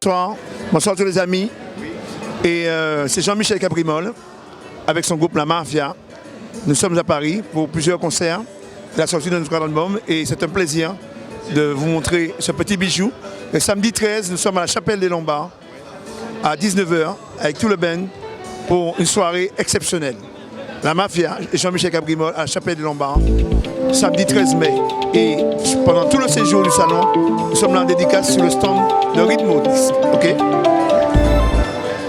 bonsoir. Bonsoir tous les amis. Et c'est Jean-Michel Cabrimol avec son groupe La Mafia. Nous sommes à Paris pour plusieurs concerts, la sortie de notre album, et c'est un plaisir de vous montrer ce petit bijou. Le samedi 13, nous sommes à la Chapelle des Lombards à 19h avec tout le band pour une soirée exceptionnelle. La Mafia et Jean-Michel Cabrimol à la Chapelle des Lombards, samedi 13 mai. Et pendant tout le séjour du salon, nous sommes là en dédicace sur le stand de Rythmo. Ok?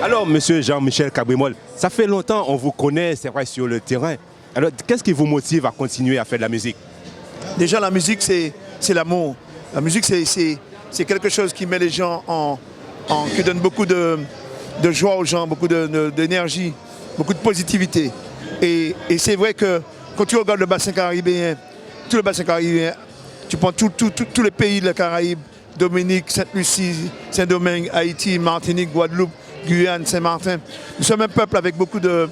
Alors, monsieur Jean-Michel Cabrimol, ça fait longtemps qu'on vous connaît, c'est vrai, sur le terrain. Alors, qu'est-ce qui vous motive à continuer à faire de la musique? Déjà, la musique, c'est l'amour. La musique, c'est quelque chose qui met les gens qui donne beaucoup de joie aux gens, beaucoup d'énergie, beaucoup de positivité. Et c'est vrai que quand tu regardes le bassin caribéen, tout le bassin caribéen, tu prends tous les pays de la Caraïbe, Dominique, Sainte-Lucie, Saint-Domingue, Haïti, Martinique, Guadeloupe, Guyane, Saint-Martin. Nous sommes un peuple avec beaucoup de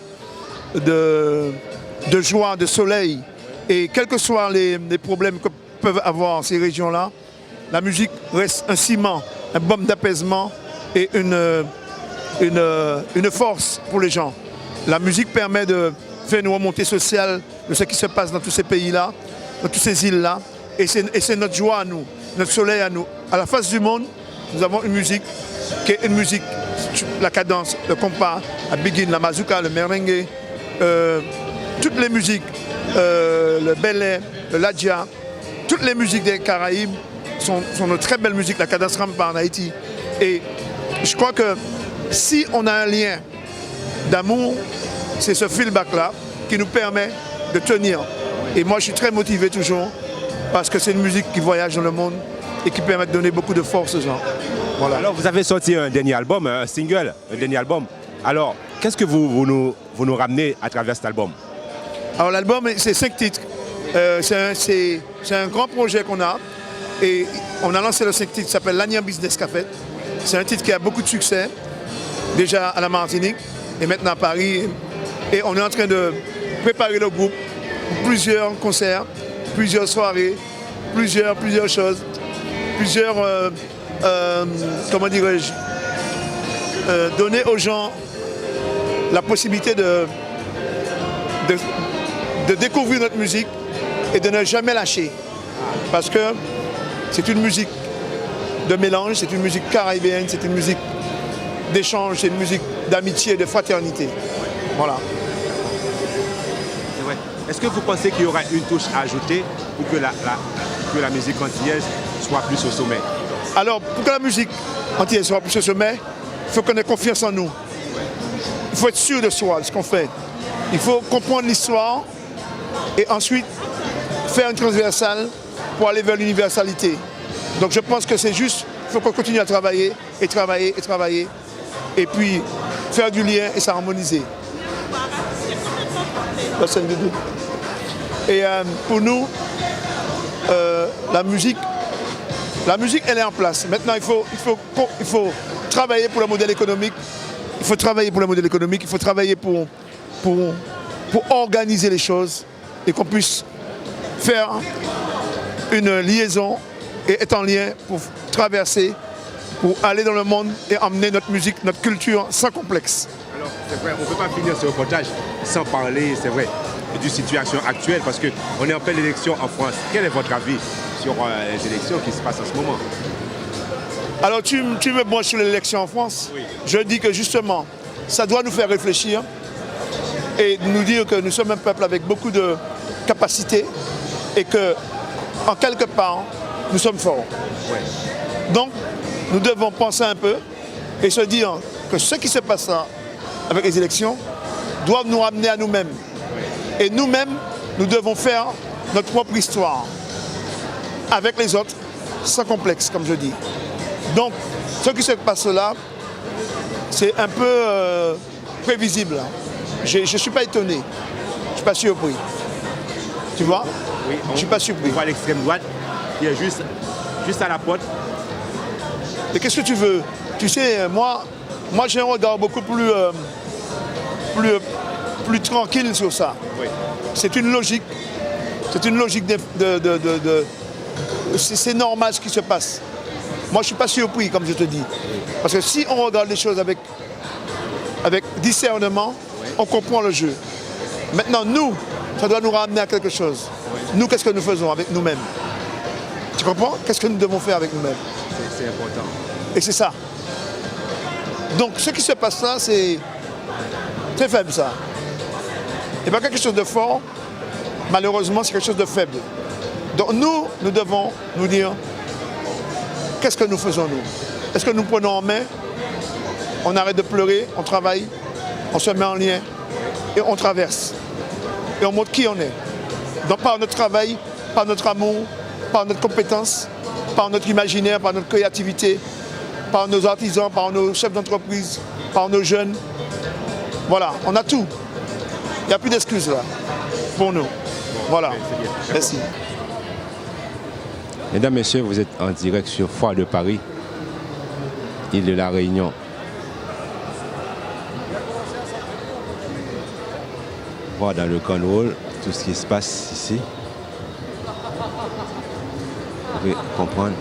joie, de soleil. Et quels que soient les problèmes que peuvent avoir ces régions-là, la musique reste un ciment, un baume d'apaisement et une force pour les gens. La musique permet de faire une remontée sociale de ce qui se passe dans tous ces pays-là, dans toutes ces îles-là. Et c'est notre joie à nous, notre soleil à nous. À la face du monde, nous avons une musique qui est une musique, la cadence, le compas, la biguine, la mazouka, le merengue, toutes les musiques, le belé, le ladja, toutes les musiques des Caraïbes sont de très belles musiques, la cadence rampa en Haïti. Et je crois que si on a un lien d'amour, c'est ce feedback-là qui nous permet de tenir. Et moi, je suis très motivé toujours parce que c'est une musique qui voyage dans le monde et qui permet de donner beaucoup de force aux gens. Voilà. Alors, vous avez sorti un dernier album, un single, un dernier album. Alors, qu'est-ce que vous nous ramenez à travers cet album? Alors, l'album, c'est 5 titres. C'est un grand projet qu'on a. Et on a lancé le 5 titres qui s'appelle l'Agnan Business Café. C'est un titre qui a beaucoup de succès, déjà à la Martinique et maintenant à Paris. Et on est en train de préparer le groupe pour plusieurs concerts, plusieurs soirées, plusieurs choses, comment dirais-je, donner aux gens la possibilité de découvrir notre musique et de ne jamais lâcher. Parce que c'est une musique de mélange, c'est une musique caribéenne, c'est une musique d'échange, c'est une musique d'amitié, de fraternité. Voilà. C'est vrai. Est-ce que vous pensez qu'il y aura une touche à ajouter pour que la musique antillaise soit plus au sommet? Alors, pour que la musique antillaise soit plus au sommet, il faut qu'on ait confiance en nous. Il faut être sûr de soi, de ce qu'on fait. Il faut comprendre l'histoire et ensuite faire une transversale pour aller vers l'universalité. Donc je pense que c'est juste, il faut qu'on continue à travailler, et puis faire du lien et s'harmoniser. Et pour nous, la musique, elle est en place. Maintenant, il faut travailler pour le modèle économique. Il faut travailler pour organiser les choses et qu'on puisse faire une liaison et être en lien pour traverser, pour aller dans le monde et emmener notre musique, notre culture sans complexe. Alors, c'est vrai, on ne peut pas finir ce reportage sans parler, c'est vrai, d'une situation actuelle parce qu'on est en pleine élection en France. Quel est votre avis sur les élections qui se passent en ce moment? Alors, tu me branches sur l'élection en France? Oui. Je dis que justement, ça doit nous faire réfléchir et nous dire que nous sommes un peuple avec beaucoup de capacités et que, en quelque part, nous sommes forts. Ouais. Donc, nous devons penser un peu et se dire que ce qui se passe là, avec les élections, doivent nous ramener à nous-mêmes. Et nous-mêmes, nous devons faire notre propre histoire avec les autres, sans complexe, comme je dis. Donc, ce qui se passe là, c'est un peu prévisible. Je ne suis pas étonné, je ne suis pas surpris. Tu vois? Oui, je ne suis pas surpris. On voit l'extrême droite qui est juste à la porte. Et qu'est-ce que tu veux? Tu sais, moi j'ai un regard beaucoup plus tranquille sur ça. Oui. C'est une logique. C'est une logique c'est normal ce qui se passe. Moi, je ne suis pas surpris, comme je te dis. Parce que si on regarde les choses avec discernement, on comprend le jeu. Maintenant, nous, ça doit nous ramener à quelque chose. Nous, qu'est-ce que nous faisons avec nous-mêmes? Tu comprends? Qu'est-ce que nous devons faire avec nous-mêmes? C'est important. Et c'est ça. Donc, ce qui se passe là, c'est très faible, ça. Et pas quelque chose de fort, malheureusement, c'est quelque chose de faible. Donc, nous devons nous dire, qu'est-ce que nous faisons, nous? Est-ce que nous prenons en main? On arrête de pleurer, on travaille, on se met en lien et on traverse. Et on montre qui on est. Donc, par notre travail, par notre amour, par notre compétence, par notre imaginaire, par notre créativité, par nos artisans, par nos chefs d'entreprise, par nos jeunes. Voilà, on a tout. Il n'y a plus d'excuses là, pour nous. Voilà, merci. Mesdames, Messieurs, vous êtes en direct sur Foire de Paris, île de la Réunion. Voir dans le contrôle tout ce qui se passe ici. Vous pouvez comprendre.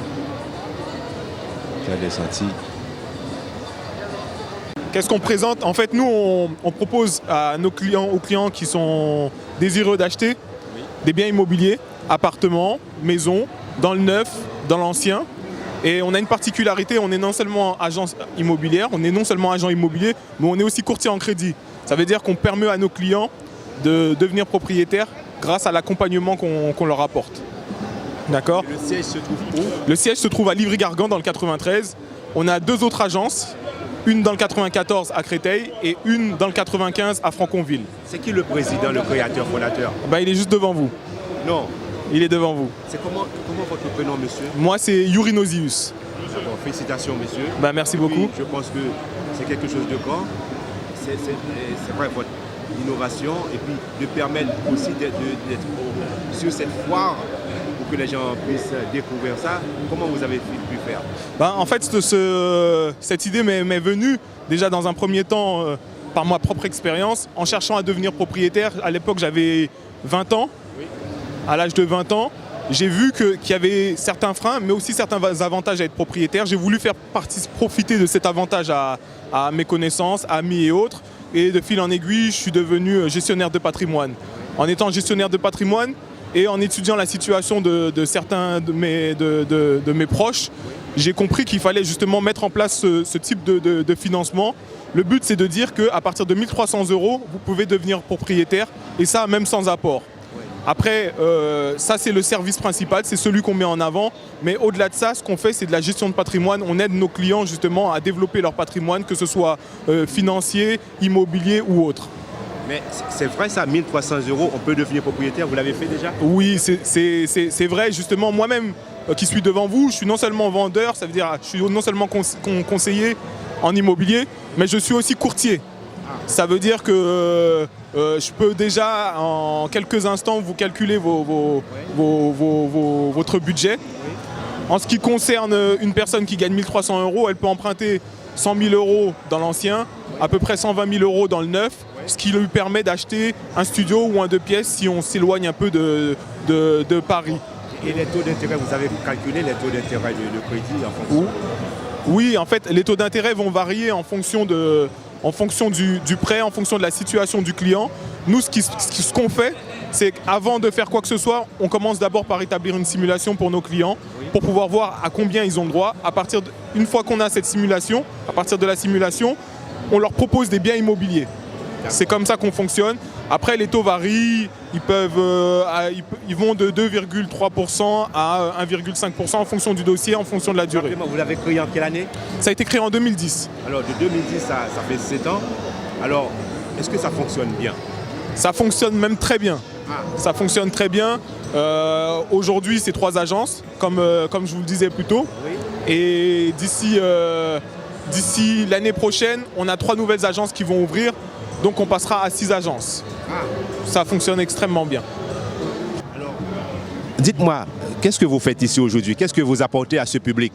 Faire des sentis. Qu'est-ce qu'on présente? En fait, nous, on propose à nos clients, aux clients qui sont désireux d'acheter des biens immobiliers, appartements, maisons, dans le neuf, dans l'ancien. Et on a une particularité, on est non seulement agence immobilière, on est non seulement agent immobilier, mais on est aussi courtier en crédit. Ça veut dire qu'on permet à nos clients de devenir propriétaires grâce à l'accompagnement qu'on leur apporte. D'accord? Le siège se trouve où? Le siège se trouve à Livry-Gargan dans le 93. On a 2 autres agences, une dans le 94 à Créteil et une dans le 95 à Franconville. C'est qui le président, le créateur, fondateur? Il est juste devant vous. Non. Il est devant vous. C'est comment votre prénom, monsieur? Moi, c'est Yuri Nosius. Bon, félicitations, monsieur. Merci beaucoup. Je pense que c'est quelque chose de grand. C'est vrai, votre innovation et puis de permettre aussi d'être sur cette foire pour que les gens puissent découvrir ça. Comment vous avez pu faire? En fait, cette idée m'est venue déjà dans un premier temps par ma propre expérience en cherchant à devenir propriétaire. À l'époque, j'avais 20 ans. Oui. À l'âge de 20 ans, j'ai vu qu'il y avait certains freins, mais aussi certains avantages à être propriétaire. J'ai voulu faire profiter de cet avantage à mes connaissances, amis et autres. Et de fil en aiguille, je suis devenu gestionnaire de patrimoine. En étant gestionnaire de patrimoine et en étudiant la situation de certains de mes proches, j'ai compris qu'il fallait justement mettre en place ce type de financement. Le but, c'est de dire qu'à partir de 1 300 €, vous pouvez devenir propriétaire, et ça, même sans apport. Après, ça c'est le service principal, c'est celui qu'on met en avant. Mais au-delà de ça, ce qu'on fait, c'est de la gestion de patrimoine. On aide nos clients justement à développer leur patrimoine, que ce soit financier, immobilier ou autre. Mais c'est vrai ça, 1 300 €, on peut devenir propriétaire, vous l'avez fait déjà? Oui, c'est vrai. Justement, moi-même qui suis devant vous, je suis non seulement vendeur, ça veut dire je suis non seulement conseiller en immobilier, mais je suis aussi courtier. Ça veut dire que je peux déjà en quelques instants vous calculer votre budget. En ce qui concerne une personne qui gagne 1 300 €, elle peut emprunter 100 000 € dans l'ancien, à peu près 120 000 € dans le neuf, ce qui lui permet d'acheter un studio ou un 2 pièces si on s'éloigne un peu de Paris. Et les taux d'intérêt, vous avez calculé les taux d'intérêt de crédit en fonction? Oui, en fait, les taux d'intérêt vont varier en fonction du prêt, en fonction de la situation du client. Nous, ce qu'on fait, c'est qu'avant de faire quoi que ce soit, on commence d'abord par établir une simulation pour nos clients, pour pouvoir voir à combien ils ont droit. Une fois qu'on a cette simulation, à partir de la simulation, on leur propose des biens immobiliers. C'est comme ça qu'on fonctionne. Après, les taux varient, ils vont de 2,3% à 1,5% en fonction du dossier, en fonction de la durée. Vous l'avez créé en quelle année? Ça a été créé en 2010. Alors de 2010, ça fait 7 ans. Alors, est-ce que ça fonctionne bien? Ça fonctionne même très bien. Ça fonctionne très bien. Aujourd'hui, c'est 3 agences, comme je vous le disais plus tôt. Oui. Et d'ici l'année prochaine, on a 3 nouvelles agences qui vont ouvrir. Donc on passera à 6 agences. Ça fonctionne extrêmement bien. Alors, dites-moi, qu'est-ce que vous faites ici aujourd'hui? Qu'est-ce que vous apportez à ce public?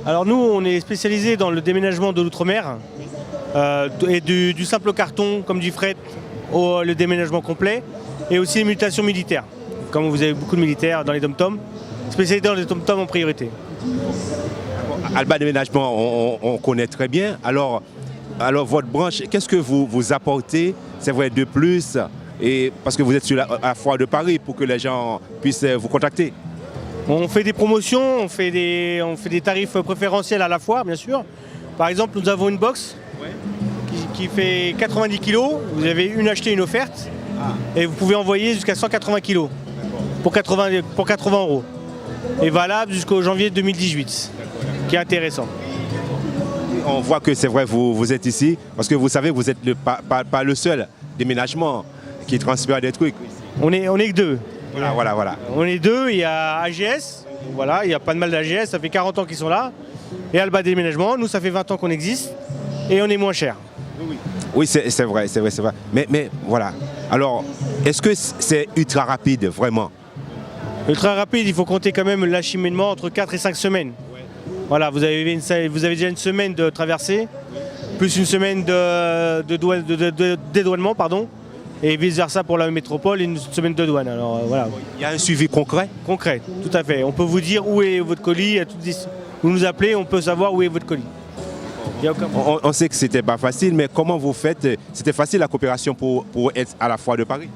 Alors nous, on est spécialisé dans le déménagement de l'outre-mer et du simple carton, comme du fret, le déménagement complet, et aussi les mutations militaires. Comme vous avez beaucoup de militaires dans les dom-toms, spécialisé dans les dom-toms en priorité. Alba Déménagement, on connaît très bien. Alors votre branche, qu'est-ce que vous apportez, c'est vrai, de plus, et parce que vous êtes sur la foire de Paris, pour que les gens puissent vous contacter? On fait des promotions, on fait des tarifs préférentiels à la foire, bien sûr. Par exemple, nous avons une box qui fait 90 kg. Vous avez une achetée, une offerte. Et vous pouvez envoyer jusqu'à 180 kg pour 80 €. Et valable jusqu'au janvier 2018, qui est intéressant. On voit que c'est vrai, vous êtes ici, parce que vous savez, vous êtes pas le seul déménagement qui transfère des trucs. On est que deux. Voilà. On est deux, il y a AGS, voilà, il y a pas de mal d'AGS, ça fait 40 ans qu'ils sont là. Et Alba Déménagement, nous ça fait 20 ans qu'on existe et on est moins cher. Oui, c'est vrai. Mais voilà. Alors, est-ce que c'est ultra rapide, vraiment? Ultra rapide, il faut compter quand même l'acheminement entre 4 et 5 semaines. Voilà, vous avez déjà une semaine de traversée, plus une semaine de dédouanement, pardon, et vice versa pour la métropole et une semaine de douane. Alors voilà. Il y a un suivi concret? Concret, tout à fait. On peut vous dire où est votre colis. Vous nous appelez, on peut savoir où est votre colis. On sait que c'était pas facile, mais comment vous faites? C'était facile la coopération pour être à la foire de Paris?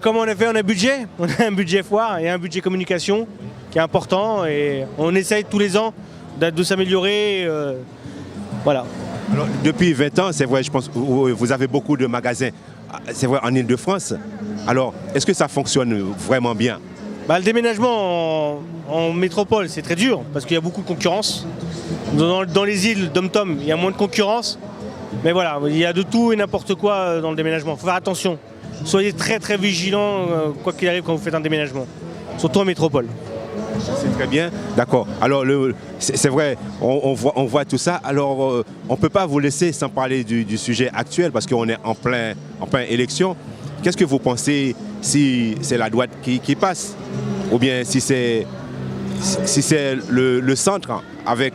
Comment on a fait? On a un budget. On a un budget foire et un budget communication qui est important et on essaye tous les ans de s'améliorer. Voilà. Alors, depuis 20 ans, c'est vrai, je pense que vous avez beaucoup de magasins, c'est vrai, en Ile-de-France. Alors, est-ce que ça fonctionne vraiment bien? Le déménagement en métropole, c'est très dur parce qu'il y a beaucoup de concurrence. Dans les îles d'Om-Tom, il y a moins de concurrence. Mais voilà, il y a de tout et n'importe quoi dans le déménagement. Il faut faire attention. Soyez très très vigilants, quoi qu'il arrive, quand vous faites un déménagement. Surtout en métropole. C'est très bien, d'accord. Alors, c'est vrai, on voit tout ça. Alors, on ne peut pas vous laisser sans parler du sujet actuel parce qu'on est en plein élection. Qu'est-ce que vous pensez si c'est la droite qui passe? Ou bien si c'est le centre avec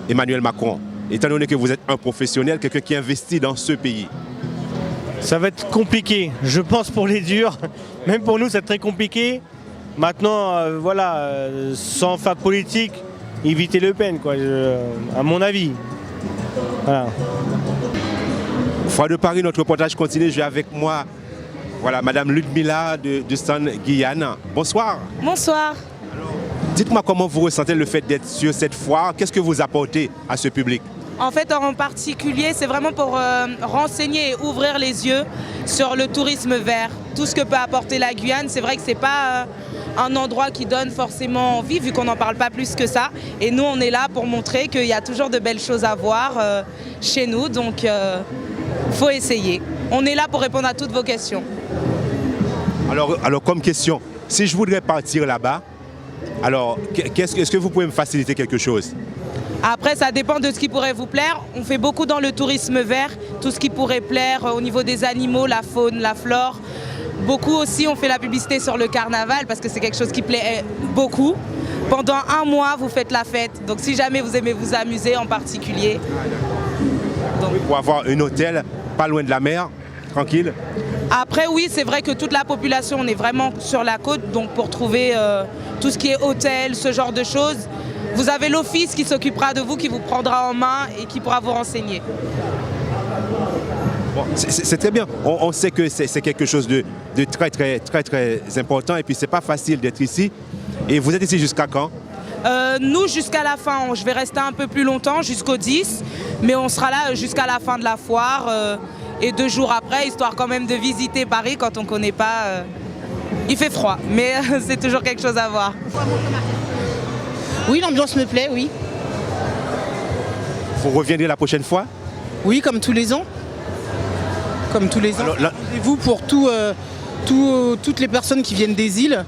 Emmanuel Macron? Étant donné que vous êtes un professionnel, quelqu'un qui investit dans ce pays. Ça va être compliqué, je pense, pour les durs. Même pour nous, c'est très compliqué. Maintenant, sans faire de politique, éviter Le Pen, quoi, à mon avis. Voilà. Foire de Paris, notre reportage continue. J'ai avec moi Madame Ludmila de Stan Guyane. Bonsoir. Bonsoir. Alors, dites-moi comment vous ressentez le fait d'être sur cette foire. Qu'est-ce que vous apportez à ce public? En fait, en particulier, c'est vraiment pour renseigner et ouvrir les yeux sur le tourisme vert. Tout ce que peut apporter la Guyane. C'est vrai que ce n'est pas un endroit qui donne forcément envie, vu qu'on n'en parle pas plus que ça. Et nous, on est là pour montrer qu'il y a toujours de belles choses à voir chez nous. Donc, faut essayer. On est là pour répondre à toutes vos questions. Alors comme question, si je voudrais partir là-bas, alors est-ce que vous pouvez me faciliter quelque chose? Après, ça dépend de ce qui pourrait vous plaire. On fait beaucoup dans le tourisme vert, tout ce qui pourrait plaire au niveau des animaux, la faune, la flore. Beaucoup aussi, on fait la publicité sur le carnaval parce que c'est quelque chose qui plaît beaucoup. Pendant un mois, vous faites la fête. Donc si jamais vous aimez vous amuser en particulier. Pour avoir un hôtel pas loin de la mer, tranquille. Après, oui, c'est vrai que toute la population, on est vraiment sur la côte. Donc pour trouver tout ce qui est hôtel, ce genre de choses, vous avez l'office qui s'occupera de vous, qui vous prendra en main et qui pourra vous renseigner. Bon, c'est très bien. On sait que c'est quelque chose de très, très, très, très important. Et puis, c'est pas facile d'être ici. Et vous êtes ici jusqu'à quand? Nous, jusqu'à la fin. Je vais rester un peu plus longtemps, jusqu'au 10. Mais on sera là jusqu'à la fin de la foire. Et 2 jours après, histoire quand même de visiter Paris quand on ne connaît pas. Il fait froid, mais c'est toujours quelque chose à voir. Oui, l'ambiance me plaît, oui. Vous reviendrez la prochaine fois? Oui, comme tous les ans. Comme tous les ans. Rendez-vous pour toutes les personnes qui viennent des îles.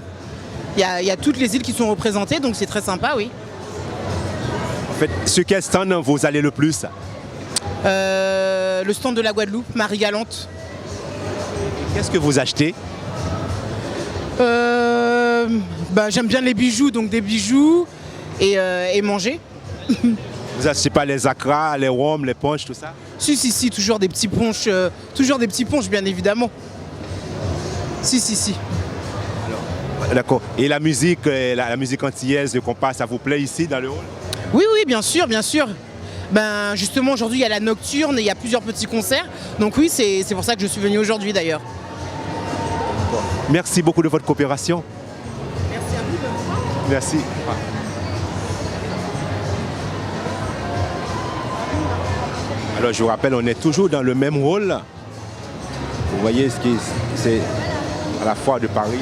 Il y a toutes les îles qui sont représentées, donc c'est très sympa, oui. En fait, sur quel stand vous allez le plus? Le stand de la Guadeloupe, Marie-Galante. Qu'est-ce que vous achetez? J'aime bien les bijoux, donc des bijoux et manger. Vous achetez pas les acras, les rhums, les punches, tout ça? Si, toujours des petits punches, bien évidemment. Si. D'accord. Et la musique antillaise, le compas, ça vous plaît ici dans le hall? Oui, oui, bien sûr, bien sûr. Ben, justement, aujourd'hui, il y a la nocturne et il y a plusieurs petits concerts. Donc oui, c'est pour ça que je suis venu aujourd'hui d'ailleurs. Merci beaucoup de votre coopération. Merci à vous. Merci. Alors, je vous rappelle, on est toujours dans le même rôle. Vous voyez ce qui c'est à la foire de Paris.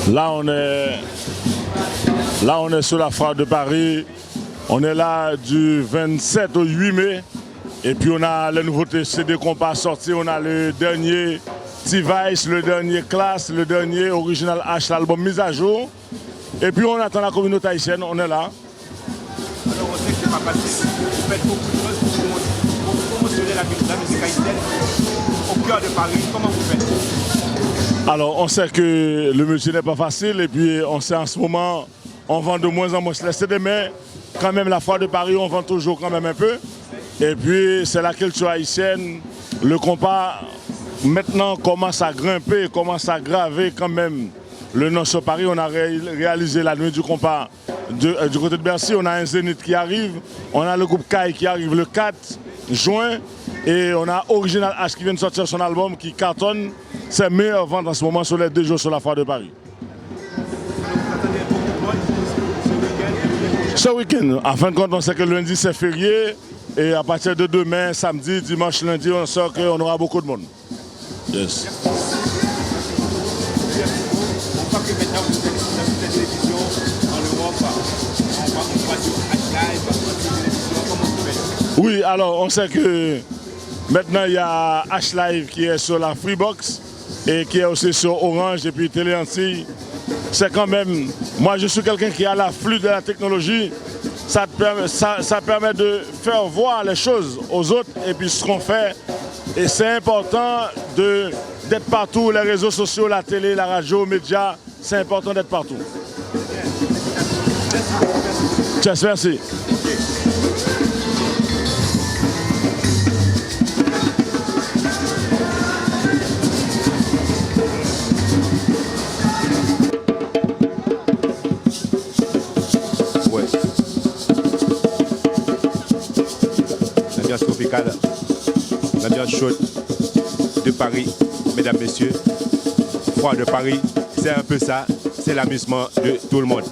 Là, on est sur la foire de Paris. On est là du 27 au 8 mai. Et puis, on a les nouveautés CD Compas sortis. On a le dernier T-Vice, le dernier Classe, le dernier Original H, l'album mis à jour. Et puis, on attend la communauté haïtienne. On est là. Alors, on sait que c'est pas facile. Vous faites beaucoup de choses pour promotionner la musique haïtienne au cœur de Paris. Comment vous faites? Alors, on sait que le métier n'est pas facile. Et puis, on sait en ce moment, on vend de moins en moins les CD. Mais quand même, la foire de Paris, on vend toujours quand même un peu. Et puis, c'est la culture haïtienne. Le compas, maintenant, commence à grimper, commence à graver quand même le nom sur Paris. On a réalisé la nuit du compas du côté de Bercy. On a un Zénith qui arrive. On a le groupe Kai qui arrive le 4 juin. Et on a Original H qui vient de sortir son album qui cartonne. C'est meilleure vente en ce moment sur les 2 jours sur la foire de Paris. Ce week-end, en fin de compte, on sait que lundi c'est férié. Et à partir de demain, samedi, dimanche, lundi, on sait qu'on aura beaucoup de monde. Yes. On voit que maintenant vous faites des télévisions en Europe, on voit sur H-Live, comment vous faites? Oui, alors on sait que maintenant il y a H-Live qui est sur la Freebox et qui est aussi sur Orange et puis Télé Antilles. C'est quand même, moi je suis quelqu'un qui a l'afflux de la technologie. Ça permet de faire voir les choses aux autres et puis ce qu'on fait. Et c'est important d'être partout, les réseaux sociaux, la télé, la radio, les médias, c'est important d'être partout. Yes, merci. Tropicale, l'ambiance chaude de Paris, mesdames, messieurs. Foire de Paris, c'est un peu ça, c'est l'amusement de tout le monde.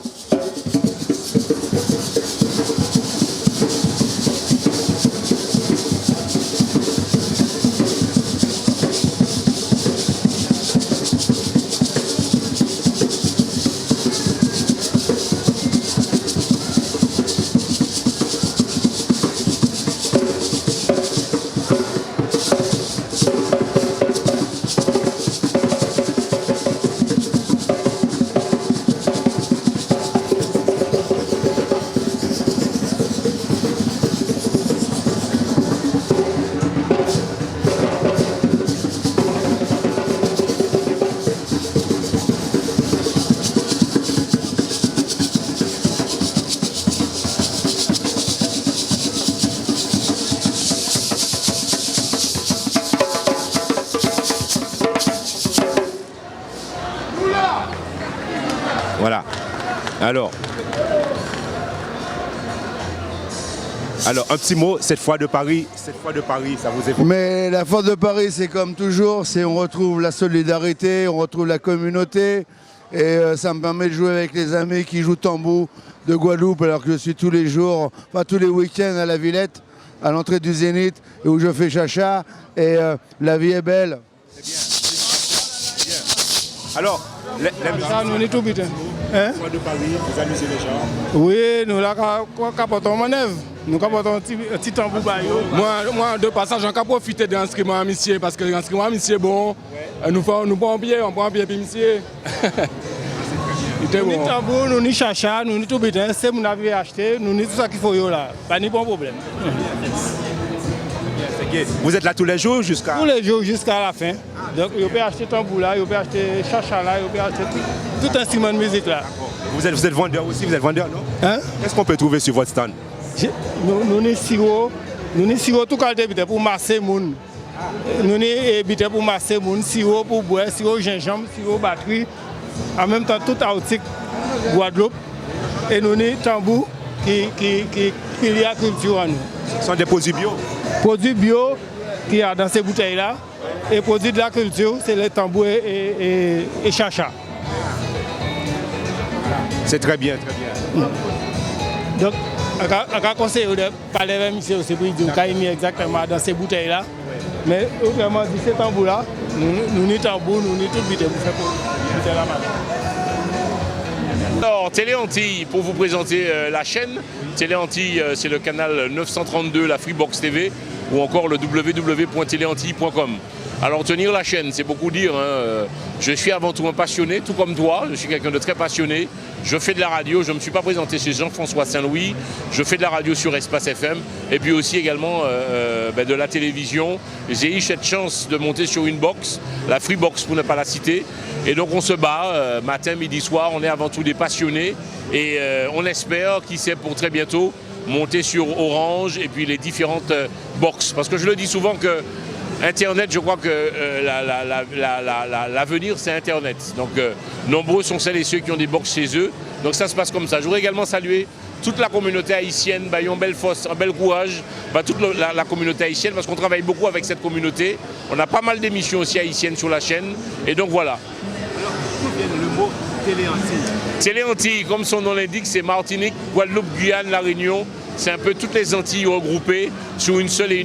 Voilà. Alors, un petit mot, cette foire de Paris, ça vous évoque? Mais la foire de Paris, c'est comme toujours, on retrouve la solidarité, on retrouve la communauté. Et ça me permet de jouer avec les amis qui jouent tambour de Guadeloupe, alors que je suis tous les jours, enfin tous les week-ends à la Villette, à l'entrée du Zénith, et où je fais chacha. Et la vie est belle. C'est bien. Alors, nous on est tout bien. Hein? De Paris, vous amusez les gens? Oui, nous là, capotons manœuvre. Nous capotons un petit tambour. Moi, de passage, j'en profite de l'inscription à monsieur, parce que l'inscription à monsieur, bon, nous prenons un pied, on prend un pied, puis monsieur. Nous ni tambour, nous ni chacha, nous ni tout bien. C'est mon avis acheté, nous ni tout ça qu'il faut là. Pas ni bon problème. Ok. Vous êtes là tous les jours jusqu'à... Tous les jours jusqu'à la fin. Donc, vous pouvez acheter tambour là, vous pouvez acheter chacha là, vous pouvez acheter tout instrument de musique là. Vous êtes vendeur aussi, vous êtes vendeur, non? Hein? Qu'est-ce qu'on peut trouver sur votre stand? Nous avons sirop tout qualité pour masser moun. Nous avons pour masser moun, sirop pour boire, sirop gingembre, sirop batterie. En même temps, tout authentique Guadeloupe. Et nous avons tambour qui lié à la culture en nous. Ce sont des produits bio? Produits bio qu'il y a dans ces bouteilles-là. Et produits de la culture, c'est les tambours et chacha. C'est très bien, très bien. Donc, on a conseillé de parler avec monsieur aussi pour dire qu'il y a exactement dans ces bouteilles-là. Mais autrement dit, ces tambours-là, nous avons tambour, nous avons tout bité pour faire bouteille là maintenant. Alors, Télé Antilles, pour vous présenter la chaîne. Télé Antilles, c'est le canal 932, la Freebox TV, ou encore le www.téléantilles.com. Alors, tenir la chaîne, c'est beaucoup dire. Hein. Je suis avant tout un passionné, tout comme toi. Je suis quelqu'un de très passionné. Je fais de la radio. Je ne me suis pas présenté chez Jean-François Saint-Louis. Je fais de la radio sur Espace FM. Et puis aussi également de la télévision. J'ai eu cette chance de monter sur une box, la Freebox pour ne pas la citer. Et donc on se bat matin, midi, soir. On est avant tout des passionnés. Et on espère, qui sait, pour très bientôt, monter sur Orange et puis les différentes boxes. Parce que je le dis souvent que Internet, je crois que l'avenir, c'est Internet. Donc, nombreux sont celles et ceux qui ont des box chez eux. Donc, ça se passe comme ça. Je voudrais également saluer toute la communauté haïtienne, Bayon Belfos, un bel courage, toute la communauté haïtienne, parce qu'on travaille beaucoup avec cette communauté. On a pas mal d'émissions aussi haïtiennes sur la chaîne. Et donc, voilà. Alors, d'où vient le mot Télé Antilles? Télé Antilles, comme son nom l'indique, c'est Martinique, Guadeloupe, Guyane, La Réunion. C'est un peu toutes les Antilles regroupées sur une seule et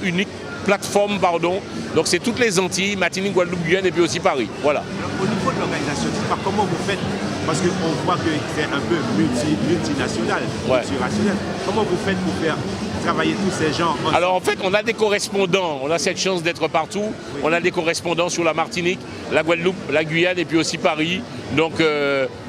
unique plateforme, pardon. Donc c'est toutes les Antilles, Martinique, Guadeloupe, Guyane et puis aussi Paris. Voilà. Alors, au niveau de l'organisation, comment vous faites? Parce qu'on voit que c'est un peu multinational, multirationnel. Comment vous faites pour faire travailler tous ces gens? Alors en fait, on a des correspondants. On a cette chance d'être partout. Oui. On a des correspondants sur la Martinique, la Guadeloupe, la Guyane et puis aussi Paris. Donc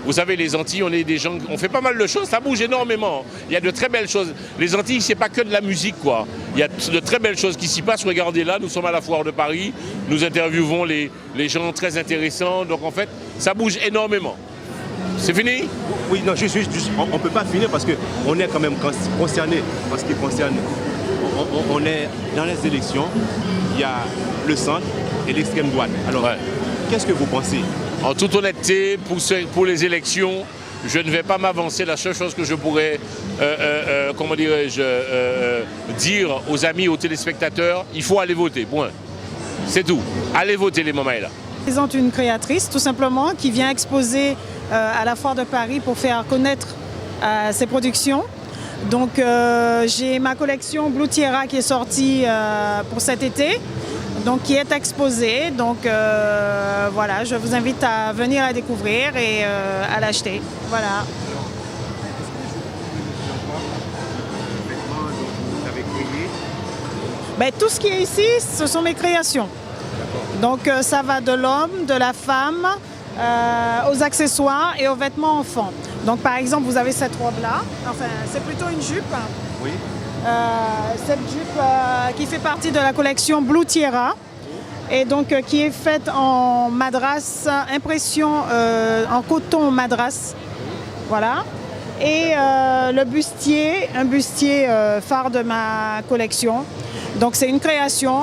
vous savez, les Antilles, on est des gens, on fait pas mal de choses. Ça bouge énormément. Il y a de très belles choses. Les Antilles, c'est pas que de la musique, quoi. Il y a de très belles choses qui s'y passent. Regardez là, nous sommes à la foire de Paris. Nous interviewons les gens très intéressants. Donc en fait, ça bouge énormément. C'est fini? Oui, non, juste on ne peut pas finir parce qu'on est quand même concerné. En ce qui concerne, on est dans les élections, il y a le centre et l'extrême droite. Alors, qu'est-ce que vous pensez? En toute honnêteté, pour les élections, je ne vais pas m'avancer. La seule chose que je pourrais, comment dirais-je, dire aux amis, aux téléspectateurs, il faut aller voter, point. C'est tout. Allez voter les mamans là. Je présente une créatrice tout simplement qui vient exposer à la Foire de Paris pour faire connaître ses productions. Donc j'ai ma collection Blue Tierra qui est sortie pour cet été, donc qui est exposée. Donc voilà, je vous invite à venir la découvrir et à l'acheter. Voilà. Ben, tout ce qui est ici, ce sont mes créations. Donc ça va de l'homme, de la femme, aux accessoires et aux vêtements enfants. Donc par exemple, vous avez cette robe-là, enfin c'est plutôt une jupe. Oui. Cette jupe qui fait partie de la collection Blue Tierra et donc qui est faite en madras, impression en coton madras. Voilà. Et le bustier, un bustier phare de ma collection. Donc c'est une création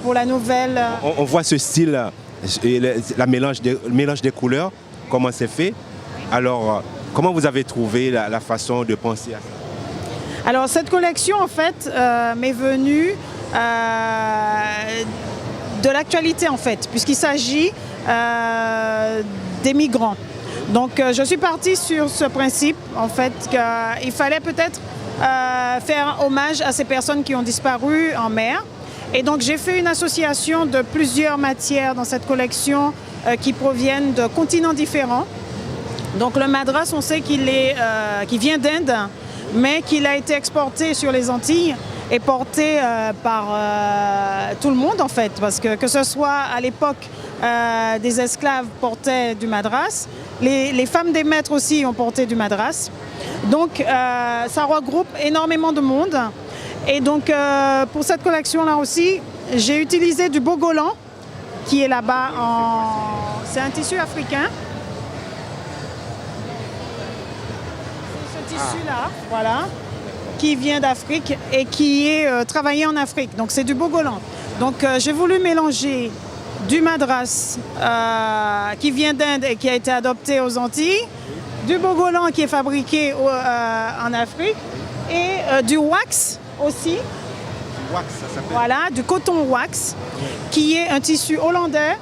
pour la nouvelle... On voit ce style, le mélange des couleurs, comment c'est fait. Alors, comment vous avez trouvé la façon de penser à ça? Alors cette collection en fait m'est venue de l'actualité en fait, puisqu'il s'agit des migrants. Donc je suis partie sur ce principe en fait qu'il fallait peut-être faire hommage à ces personnes qui ont disparu en mer. Et donc j'ai fait une association de plusieurs matières dans cette collection qui proviennent de continents différents. Donc le madras, on sait qu'il vient d'Inde, mais qu'il a été exporté sur les Antilles et porté par tout le monde en fait. Parce que ce soit à l'époque des esclaves portaient du madras, les femmes des maîtres aussi ont porté du madras. Donc ça regroupe énormément de monde Et donc pour cette collection-là aussi, j'ai utilisé du bogolan qui est là-bas. C'est un tissu africain. Ce tissu-là, voilà, qui vient d'Afrique et qui est travaillé en Afrique. Donc c'est du bogolan. Donc j'ai voulu mélanger du madras qui vient d'Inde et qui a été adopté aux Antilles, du bogolan qui est fabriqué en Afrique et du wax aussi. Wax, ça s'appelle. Voilà, du coton wax qui est un tissu hollandais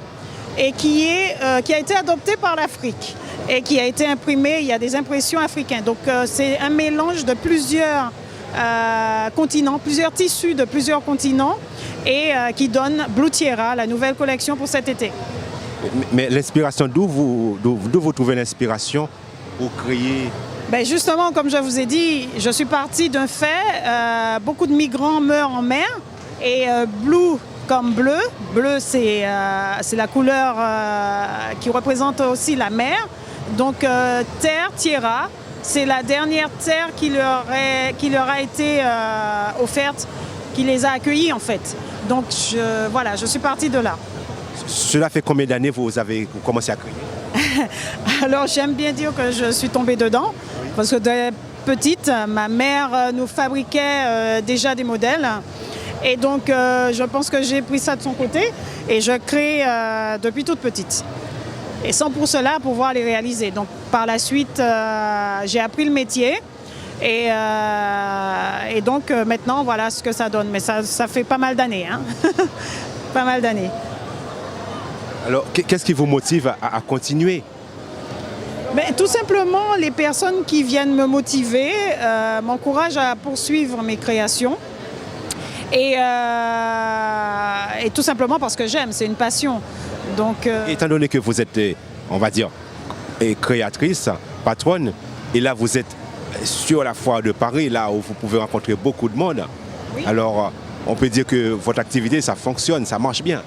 et qui a été adopté par l'Afrique et qui a été imprimé, il y a des impressions africaines. Donc c'est un mélange de plusieurs continents, plusieurs tissus de plusieurs continents et qui donne Blue Tierra, la nouvelle collection pour cet été. Mais l'inspiration, d'où vous trouvez l'inspiration pour créer? Ben justement, comme je vous ai dit, je suis partie d'un fait, beaucoup de migrants meurent en mer et blue comme bleu, bleu c'est la couleur qui représente aussi la mer, donc terre, tierra, c'est la dernière terre qui leur a été offerte, qui les a accueillis en fait. Donc voilà, je suis partie de là. Cela fait combien d'années vous commencez à créer? Alors j'aime bien dire que je suis tombée dedans, parce que de petite, ma mère nous fabriquait déjà des modèles. Et donc je pense que j'ai pris ça de son côté et je crée depuis toute petite. Et sans pour cela pouvoir les réaliser. Donc par la suite, j'ai appris le métier. Et donc maintenant, voilà ce que ça donne. Mais ça fait pas mal d'années. Hein. Pas mal d'années. Alors, qu'est-ce qui vous motive à continuer? Mais tout simplement, les personnes qui viennent me motiver m'encouragent à poursuivre mes créations. Et tout simplement parce que j'aime, c'est une passion. Donc, étant donné que vous êtes, on va dire, créatrice, patronne, et là vous êtes sur la foire de Paris, là où vous pouvez rencontrer beaucoup de monde. Oui. Alors, on peut dire que votre activité, ça fonctionne, ça marche bien.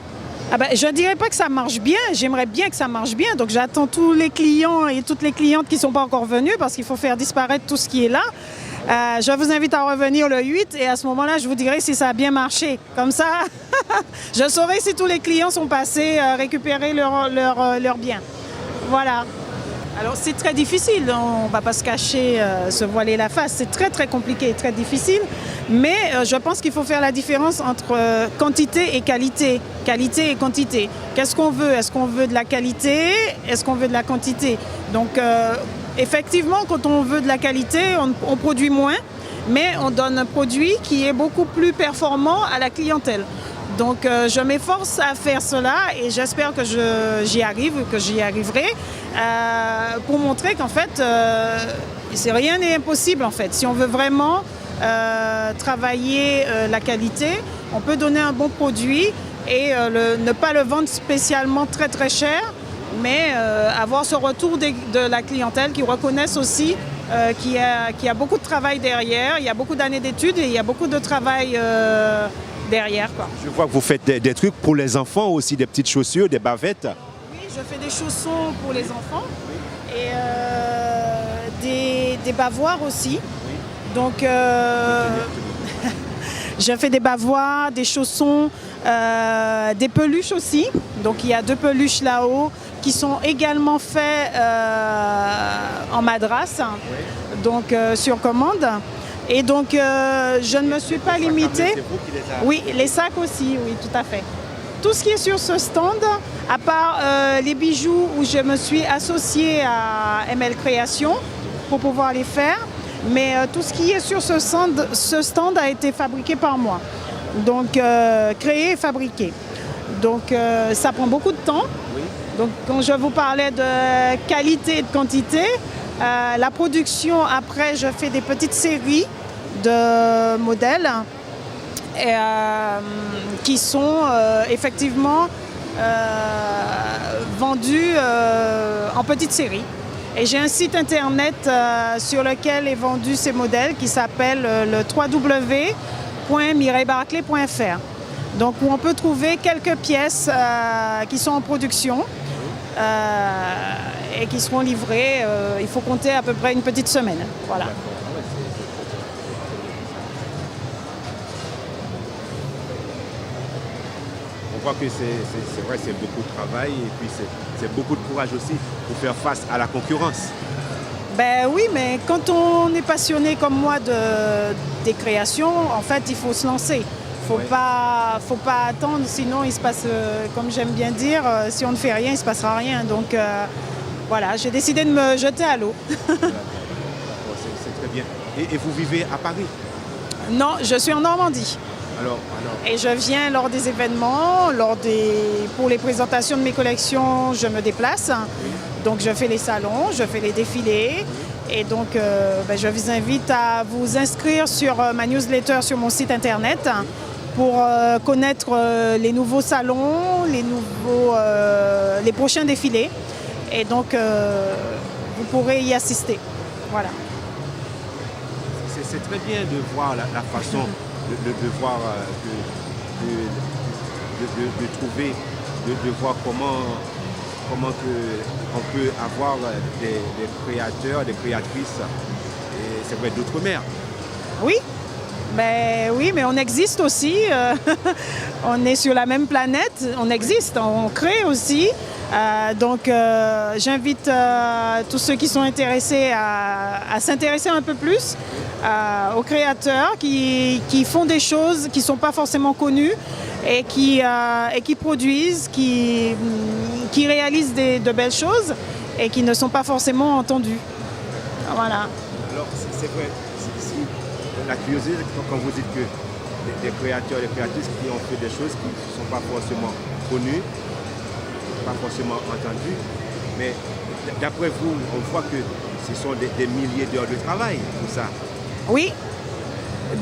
Ah ben, je ne dirais pas que ça marche bien, j'aimerais bien que ça marche bien. Donc j'attends tous les clients et toutes les clientes qui ne sont pas encore venus parce qu'il faut faire disparaître tout ce qui est là. Je vous invite à revenir le 8 et à ce moment-là, je vous dirai si ça a bien marché. Comme ça, je saurai si tous les clients sont passés récupérer leurs biens. Voilà. Alors c'est très difficile, on ne va pas se cacher, se voiler la face. C'est très très compliqué et très difficile. Mais je pense qu'il faut faire la différence entre quantité et qualité. Qualité et quantité. Qu'est-ce qu'on veut? Est-ce qu'on veut de la qualité? Est-ce qu'on veut de la quantité? Donc effectivement, quand on veut de la qualité, on produit moins, mais on donne un produit qui est beaucoup plus performant à la clientèle. Donc je m'efforce à faire cela et j'espère que j'y arrive, que j'y arriverai pour montrer qu'en fait, rien n'est impossible en fait. Si on veut vraiment travailler la qualité, on peut donner un bon produit et ne pas le vendre spécialement très très cher, mais avoir ce retour de la clientèle qui reconnaissent aussi qu'il y a beaucoup de travail derrière, il y a beaucoup d'années d'études et il y a beaucoup de travail derrière, quoi. Je vois que vous faites des trucs pour les enfants aussi, des petites chaussures, des bavettes. Oui, je fais des chaussons pour les enfants et des bavoirs aussi. Donc je fais des bavoirs, des chaussons, des peluches aussi. Donc il y a 2 peluches là-haut qui sont également faits en madras, donc sur commande. Et donc, je ne me suis pas limitée. Oui, les sacs aussi, oui, tout à fait. Tout ce qui est sur ce stand, à part les bijoux où je me suis associée à ML Création pour pouvoir les faire, mais tout ce qui est sur ce stand a été fabriqué par moi. Donc, créé et fabriqué. Donc, ça prend beaucoup de temps. Donc, quand je vous parlais de qualité et de quantité, la production, après, je fais des petites séries de modèles qui sont effectivement vendus en petites séries. Et j'ai un site internet sur lequel est vendu ces modèles qui s'appelle le www.mireillebarclay.fr. Donc où on peut trouver quelques pièces qui sont en production. Et qui seront livrés, il faut compter à peu près une petite semaine. Voilà. crois que c'est vrai, c'est beaucoup de travail et puis c'est beaucoup de courage aussi pour faire face à la concurrence. Ben oui, mais quand on est passionné comme moi des créations, en fait, il faut se lancer. Faut pas attendre, sinon il se passe, comme j'aime bien dire, si on ne fait rien, il ne se passera rien. Donc voilà, j'ai décidé de me jeter à l'eau. C'est très bien. Et vous vivez à Paris? Non, je suis en Normandie. Alors. Et je viens lors des événements, pour les présentations de mes collections, je me déplace. Donc je fais les salons, je fais les défilés. Et donc je vous invite à vous inscrire sur ma newsletter sur mon site internet pour connaître les nouveaux salons, les prochains défilés. Et donc vous pourrez y assister. Voilà. C'est très bien de voir la façon de voir, de trouver, de voir comment on peut avoir des créateurs, des créatrices, et c'est vrai, d'outre-mer. Oui, oui, mais on existe aussi. On est sur la même planète, on existe, on crée aussi. Donc j'invite tous ceux qui sont intéressés à s'intéresser un peu plus aux créateurs qui font des choses qui ne sont pas forcément connues et qui produisent, qui réalisent de belles choses et qui ne sont pas forcément entendues. Voilà. Alors c'est vrai, la curiosité, quand vous dites que des créateurs et des créatrices qui ont fait des choses qui ne sont pas forcément connues, pas forcément entendues, mais d'après vous, on voit que ce sont des milliers d'heures de travail, tout ça. Oui,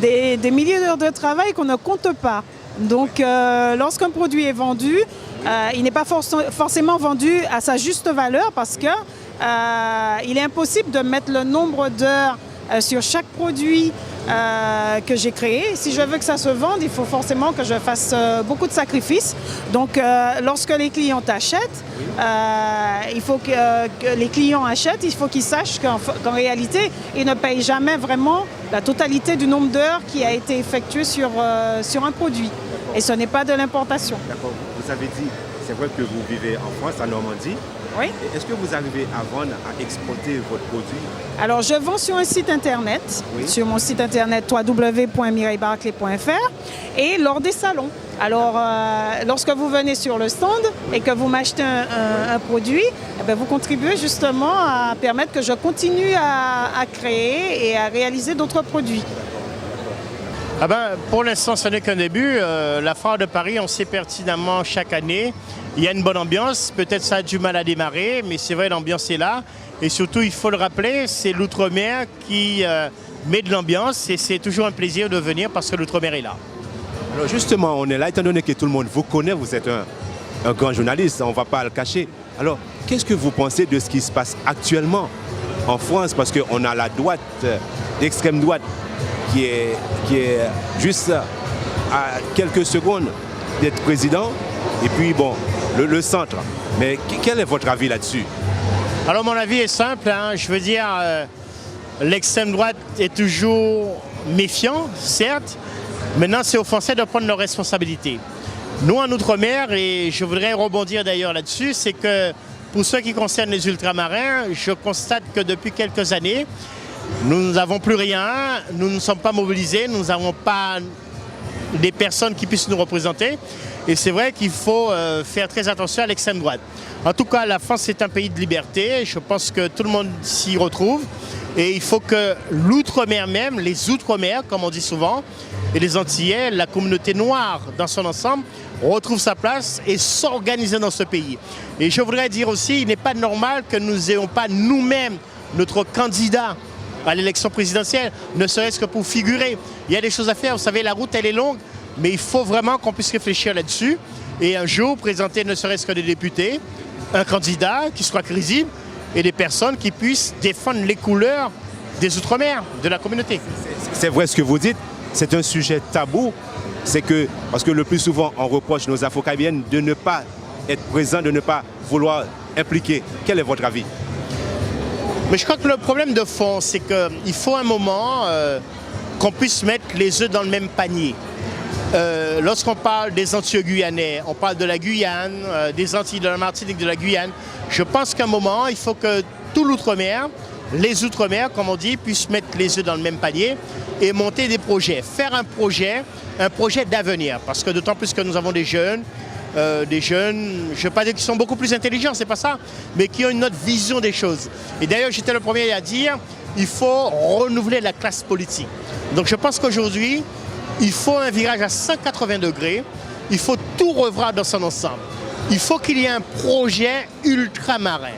des milliers d'heures de travail qu'on ne compte pas. Donc lorsqu'un produit est vendu, il n'est pas forcément vendu à sa juste valeur parce que il est impossible de mettre le nombre d'heures sur chaque produit que j'ai créé. Si je veux que ça se vende, il faut forcément que je fasse beaucoup de sacrifices. Donc lorsque les clients achètent, il faut que les clients achètent, il faut qu'ils sachent qu'en réalité, ils ne payent jamais vraiment la totalité du nombre d'heures qui a été effectué sur un produit. Et ce n'est pas de l'importation. D'accord. Vous avez dit, c'est vrai que vous vivez en France, en Normandie. Oui. Est-ce que vous arrivez à vendre, à exporter votre produit? Alors, je vends sur un site internet, sur mon site internet www.mireillebarclay.fr et lors des salons. Alors, lorsque vous venez sur le stand et que vous m'achetez un produit, eh bien, vous contribuez justement à permettre que je continue à créer et à réaliser d'autres produits. Ah ben, pour l'instant, ce n'est qu'un début. La foire de Paris, on sait pertinemment chaque année. Il y a une bonne ambiance. Peut-être ça a du mal à démarrer, mais c'est vrai, l'ambiance est là. Et surtout, il faut le rappeler, c'est l'outre-mer qui met de l'ambiance. Et c'est toujours un plaisir de venir parce que l'outre-mer est là. Alors justement, on est là, étant donné que tout le monde vous connaît, vous êtes un grand journaliste, on ne va pas le cacher. Alors, qu'est-ce que vous pensez de ce qui se passe actuellement en France? Parce qu'on a la droite, l'extrême droite, qui est juste à quelques secondes d'être président, et puis bon, le centre. Mais quel est votre avis là-dessus? Alors mon avis est simple, je veux dire, l'extrême droite est toujours méfiant, certes. Maintenant, c'est aux Français de prendre leurs responsabilités. Nous, en Outre-mer, et je voudrais rebondir d'ailleurs là-dessus, c'est que pour ce qui concerne les ultramarins, je constate que depuis quelques années, nous n'avons plus rien, nous ne sommes pas mobilisés, nous n'avons pas des personnes qui puissent nous représenter. Et c'est vrai qu'il faut faire très attention à l'extrême droite. En tout cas, la France est un pays de liberté, je pense que tout le monde s'y retrouve. Et il faut que l'outre-mer même, les outre-mer, comme on dit souvent, et les Antillais, la communauté noire dans son ensemble, retrouve sa place et s'organise dans ce pays. Et je voudrais dire aussi, il n'est pas normal que nous n'ayons pas nous-mêmes notre candidat à l'élection présidentielle, ne serait-ce que pour figurer. Il y a des choses à faire, vous savez, la route elle est longue, mais il faut vraiment qu'on puisse réfléchir là-dessus et un jour présenter ne serait-ce que des députés, un candidat qui soit crédible et des personnes qui puissent défendre les couleurs des Outre-mer, de la communauté. C'est vrai ce que vous dites, c'est un sujet tabou, parce que le plus souvent on reproche nos Afro-Caribéennes de ne pas être présents, de ne pas vouloir impliquer. Quel est votre avis? Mais je crois que le problème de fond, c'est qu'il faut un moment qu'on puisse mettre les œufs dans le même panier. Lorsqu'on parle des Antillais-Guyanais, on parle de la Guyane, des Antilles, de la Martinique, de la Guyane. Je pense qu'à un moment, il faut que tout l'outre-mer, les outre-mer, comme on dit, puissent mettre les œufs dans le même panier et monter des projets. Faire un projet d'avenir. Parce que d'autant plus que nous avons des jeunes, je ne veux pas dire qu'ils sont beaucoup plus intelligents, c'est pas ça, mais qui ont une autre vision des choses. Et d'ailleurs, j'étais le premier à dire, il faut renouveler la classe politique. Donc je pense qu'aujourd'hui, il faut un virage à 180 degrés, il faut tout revoir dans son ensemble. Il faut qu'il y ait un projet ultramarin.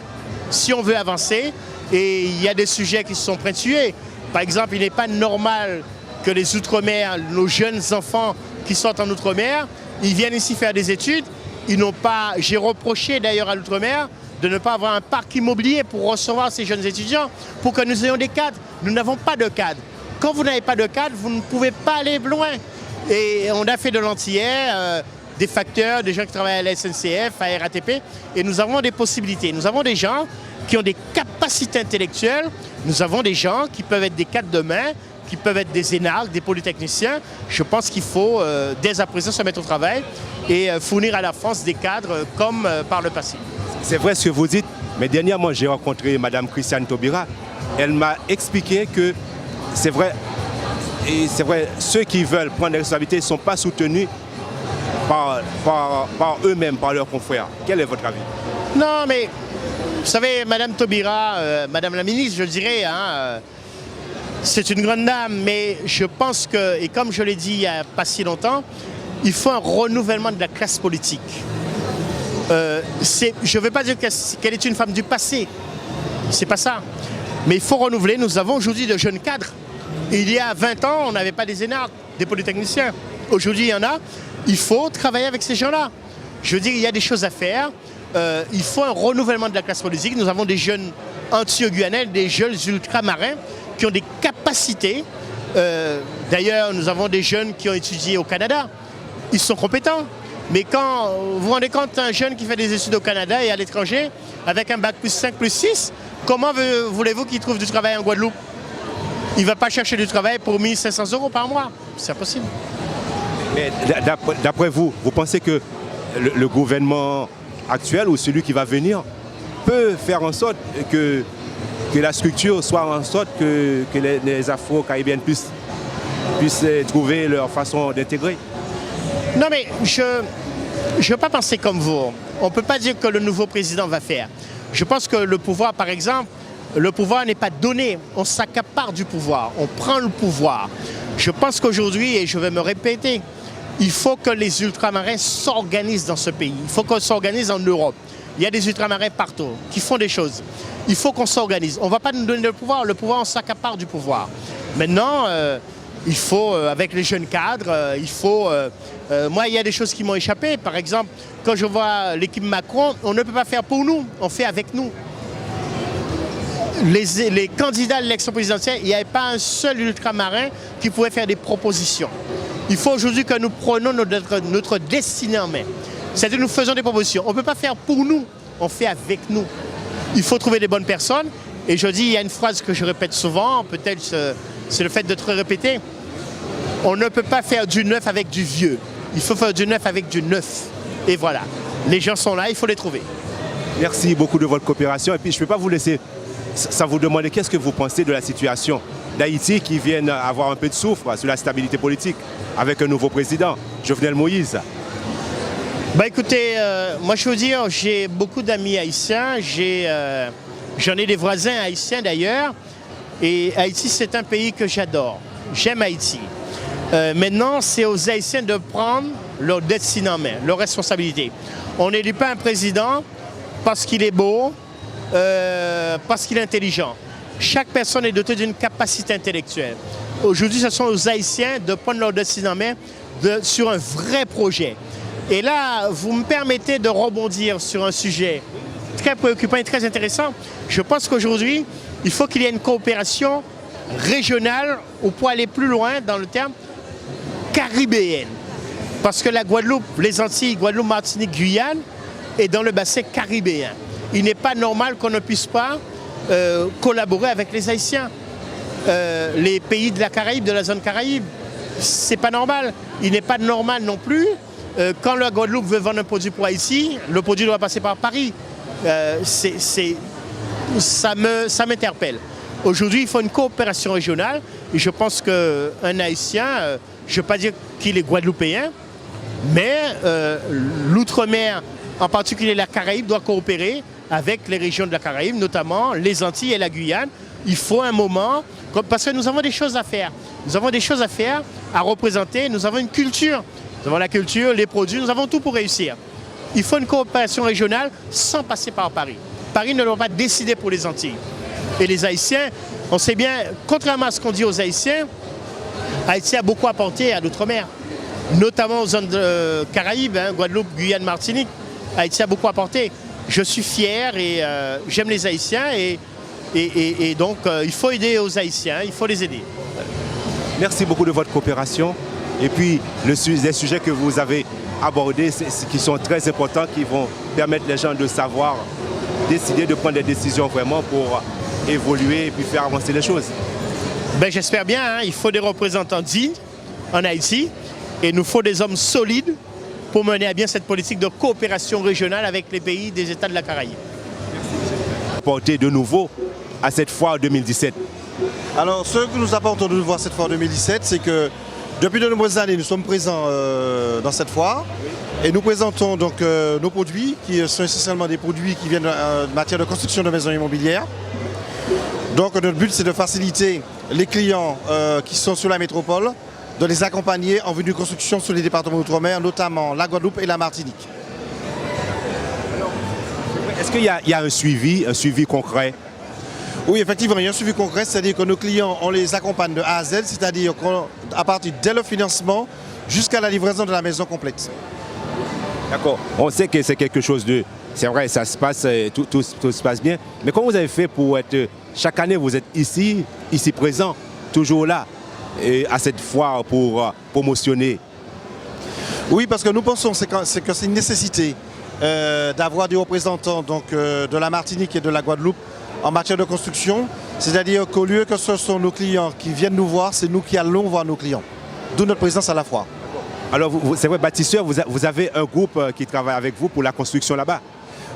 Si on veut avancer, et il y a des sujets qui se sont pointués. Par exemple, il n'est pas normal que les Outre-mer, nos jeunes enfants qui sortent en Outre-mer, ils viennent ici faire des études. Ils n'ont pas, j'ai reproché d'ailleurs à l'Outre-mer de ne pas avoir un parc immobilier pour recevoir ces jeunes étudiants, pour que nous ayons des cadres. Nous n'avons pas de cadres. Quand vous n'avez pas de cadre, vous ne pouvez pas aller loin. Et on a fait de l'antillais, des facteurs, des gens qui travaillent à la SNCF, à la RATP, et nous avons des possibilités. Nous avons des gens qui ont des capacités intellectuelles, nous avons des gens qui peuvent être des cadres demain, qui peuvent être des énarques, des polytechniciens. Je pense qu'il faut dès à présent se mettre au travail et fournir à la France des cadres comme par le passé. C'est vrai ce que vous dites, mais dernièrement j'ai rencontré Mme Christiane Taubira. Elle m'a expliqué que c'est vrai, ceux qui veulent prendre des responsabilités ne sont pas soutenus par eux-mêmes, par leurs confrères. Quel est votre avis? Non, mais vous savez, Mme Taubira, Madame la ministre, je dirais, c'est une grande dame, mais je pense que, et comme je l'ai dit il n'y a pas si longtemps, il faut un renouvellement de la classe politique. Je ne veux pas dire qu'elle est une femme du passé, c'est pas ça. Mais il faut renouveler. Nous avons aujourd'hui de jeunes cadres. Il y a 20 ans, on n'avait pas des énarques, des polytechniciens. Aujourd'hui, il y en a. Il faut travailler avec ces gens-là. Je veux dire, il y a des choses à faire. Il faut un renouvellement de la classe politique. Nous avons des jeunes antillais-guyanais, des jeunes ultramarins qui ont des capacités. D'ailleurs, nous avons des jeunes qui ont étudié au Canada. Ils sont compétents. Mais quand vous vous rendez compte, un jeune qui fait des études au Canada et à l'étranger, avec un bac plus 5, plus 6, comment voulez-vous qu'il trouve du travail en Guadeloupe? Il ne va pas chercher du travail pour 1 500 € par mois. C'est impossible. Mais d'après vous, vous pensez que le gouvernement actuel ou celui qui va venir peut faire en sorte que la structure soit en sorte que les Afro-Caribéennes puissent trouver leur façon d'intégrer? Non, mais je ne veux pas penser comme vous. On ne peut pas dire que le nouveau président va faire. Je pense que le pouvoir, par exemple, le pouvoir n'est pas donné. On s'accapare du pouvoir. On prend le pouvoir. Je pense qu'aujourd'hui, et je vais me répéter, il faut que les ultramarins s'organisent dans ce pays. Il faut qu'on s'organise en Europe. Il y a des ultramarins partout qui font des choses. Il faut qu'on s'organise. On ne va pas nous donner le pouvoir, on s'accapare du pouvoir. Maintenant, il faut, avec les jeunes cadres, moi, il y a des choses qui m'ont échappé. Par exemple, quand je vois l'équipe Macron, on ne peut pas faire pour nous, on fait avec nous. Les candidats à l'élection présidentielle, il n'y avait pas un seul ultramarin qui pouvait faire des propositions. Il faut aujourd'hui que nous prenions notre destinée en main. C'est-à-dire que nous faisons des propositions. On ne peut pas faire pour nous, on fait avec nous. Il faut trouver des bonnes personnes. Et je dis, il y a une phrase que je répète souvent, peut-être c'est le fait de te répéter. On ne peut pas faire du neuf avec du vieux. Il faut faire du neuf avec du neuf. Et voilà. Les gens sont là, il faut les trouver. Merci beaucoup de votre coopération. Et puis je ne peux pas vous laisser sans vous demander qu'est-ce que vous pensez de la situation d'Haïti qui vient avoir un peu de souffle sur la stabilité politique avec un nouveau président, Jovenel Moïse. Bah écoutez, moi je veux dire, j'ai beaucoup d'amis haïtiens, j'en ai des voisins haïtiens d'ailleurs, et Haïti c'est un pays que j'adore, j'aime Haïti. Maintenant c'est aux Haïtiens de prendre leur destinée en main, leur responsabilité. On n'élit pas un président parce qu'il est beau, parce qu'il est intelligent. Chaque personne est dotée d'une capacité intellectuelle. Aujourd'hui ce sont aux Haïtiens de prendre leur destinée en main sur un vrai projet. Et là, vous me permettez de rebondir sur un sujet très préoccupant et très intéressant. Je pense qu'aujourd'hui, il faut qu'il y ait une coopération régionale ou pour aller plus loin dans le terme caribéenne. Parce que la Guadeloupe, les Antilles, Guadeloupe, Martinique, Guyane est dans le bassin caribéen. Il n'est pas normal qu'on ne puisse pas collaborer avec les Haïtiens. Les pays de la Caraïbe, de la zone Caraïbe. c'est pas normal. Il n'est pas normal non plus. Quand la Guadeloupe veut vendre un produit pour Haïti, le produit doit passer par Paris. Ça m'interpelle. Aujourd'hui, il faut une coopération régionale. Et je pense qu'un Haïtien, je ne veux pas dire qu'il est guadeloupéen, mais l'outre-mer, en particulier la Caraïbe, doit coopérer avec les régions de la Caraïbe, notamment les Antilles et la Guyane. Il faut un moment, parce que nous avons des choses à faire. Nous avons des choses à faire, à représenter. Nous avons une culture. Nous avons la culture, les produits, nous avons tout pour réussir. Il faut une coopération régionale sans passer par Paris. Paris ne doit pas décider pour les Antilles. Et les Haïtiens, on sait bien, contrairement à ce qu'on dit aux Haïtiens, Haïti a beaucoup apporté à l'outre-mer, notamment aux zones Caraïbes, Guadeloupe, Guyane, Martinique. Haïti a beaucoup apporté. Je suis fier et j'aime les Haïtiens et donc il faut aider aux Haïtiens, il faut les aider. Merci beaucoup de votre coopération. Et puis, les sujets que vous avez abordés, qui sont très importants, qui vont permettre les gens de savoir, décider de prendre des décisions vraiment pour évoluer et puis faire avancer les choses. Ben, j'espère bien, il faut des représentants dignes en Haïti et il nous faut des hommes solides pour mener à bien cette politique de coopération régionale avec les pays des États de la Caraïbe. Porter de nouveau à cette foire 2017. Alors, ce que nous apportons de nouveau à cette foire 2017, c'est que depuis de nombreuses années, nous sommes présents dans cette foire et nous présentons donc nos produits qui sont essentiellement des produits qui viennent de matière de construction de maisons immobilières. Donc notre but, c'est de faciliter les clients qui sont sur la métropole, de les accompagner en vue de construction sur les départements d'outre-mer, notamment la Guadeloupe et la Martinique. Est-ce qu'il y a un suivi concret? Oui, effectivement, il y a un suivi concret, c'est-à-dire que nos clients, on les accompagne de A à Z, c'est-à-dire qu'à partir dès le financement jusqu'à la livraison de la maison complète. D'accord. On sait que c'est quelque chose de... C'est vrai, ça se passe, tout se passe bien. Mais comment vous avez fait pour être... Chaque année, vous êtes ici présent, toujours là, et à cette foire pour promotionner? Oui, parce que nous pensons que c'est une nécessité d'avoir des représentants donc, de la Martinique et de la Guadeloupe en matière de construction, c'est-à-dire qu'au lieu que ce sont nos clients qui viennent nous voir, c'est nous qui allons voir nos clients. D'où notre présence à la foire. Alors, c'est vrai, bâtisseurs, vous avez un groupe qui travaille avec vous pour la construction là-bas?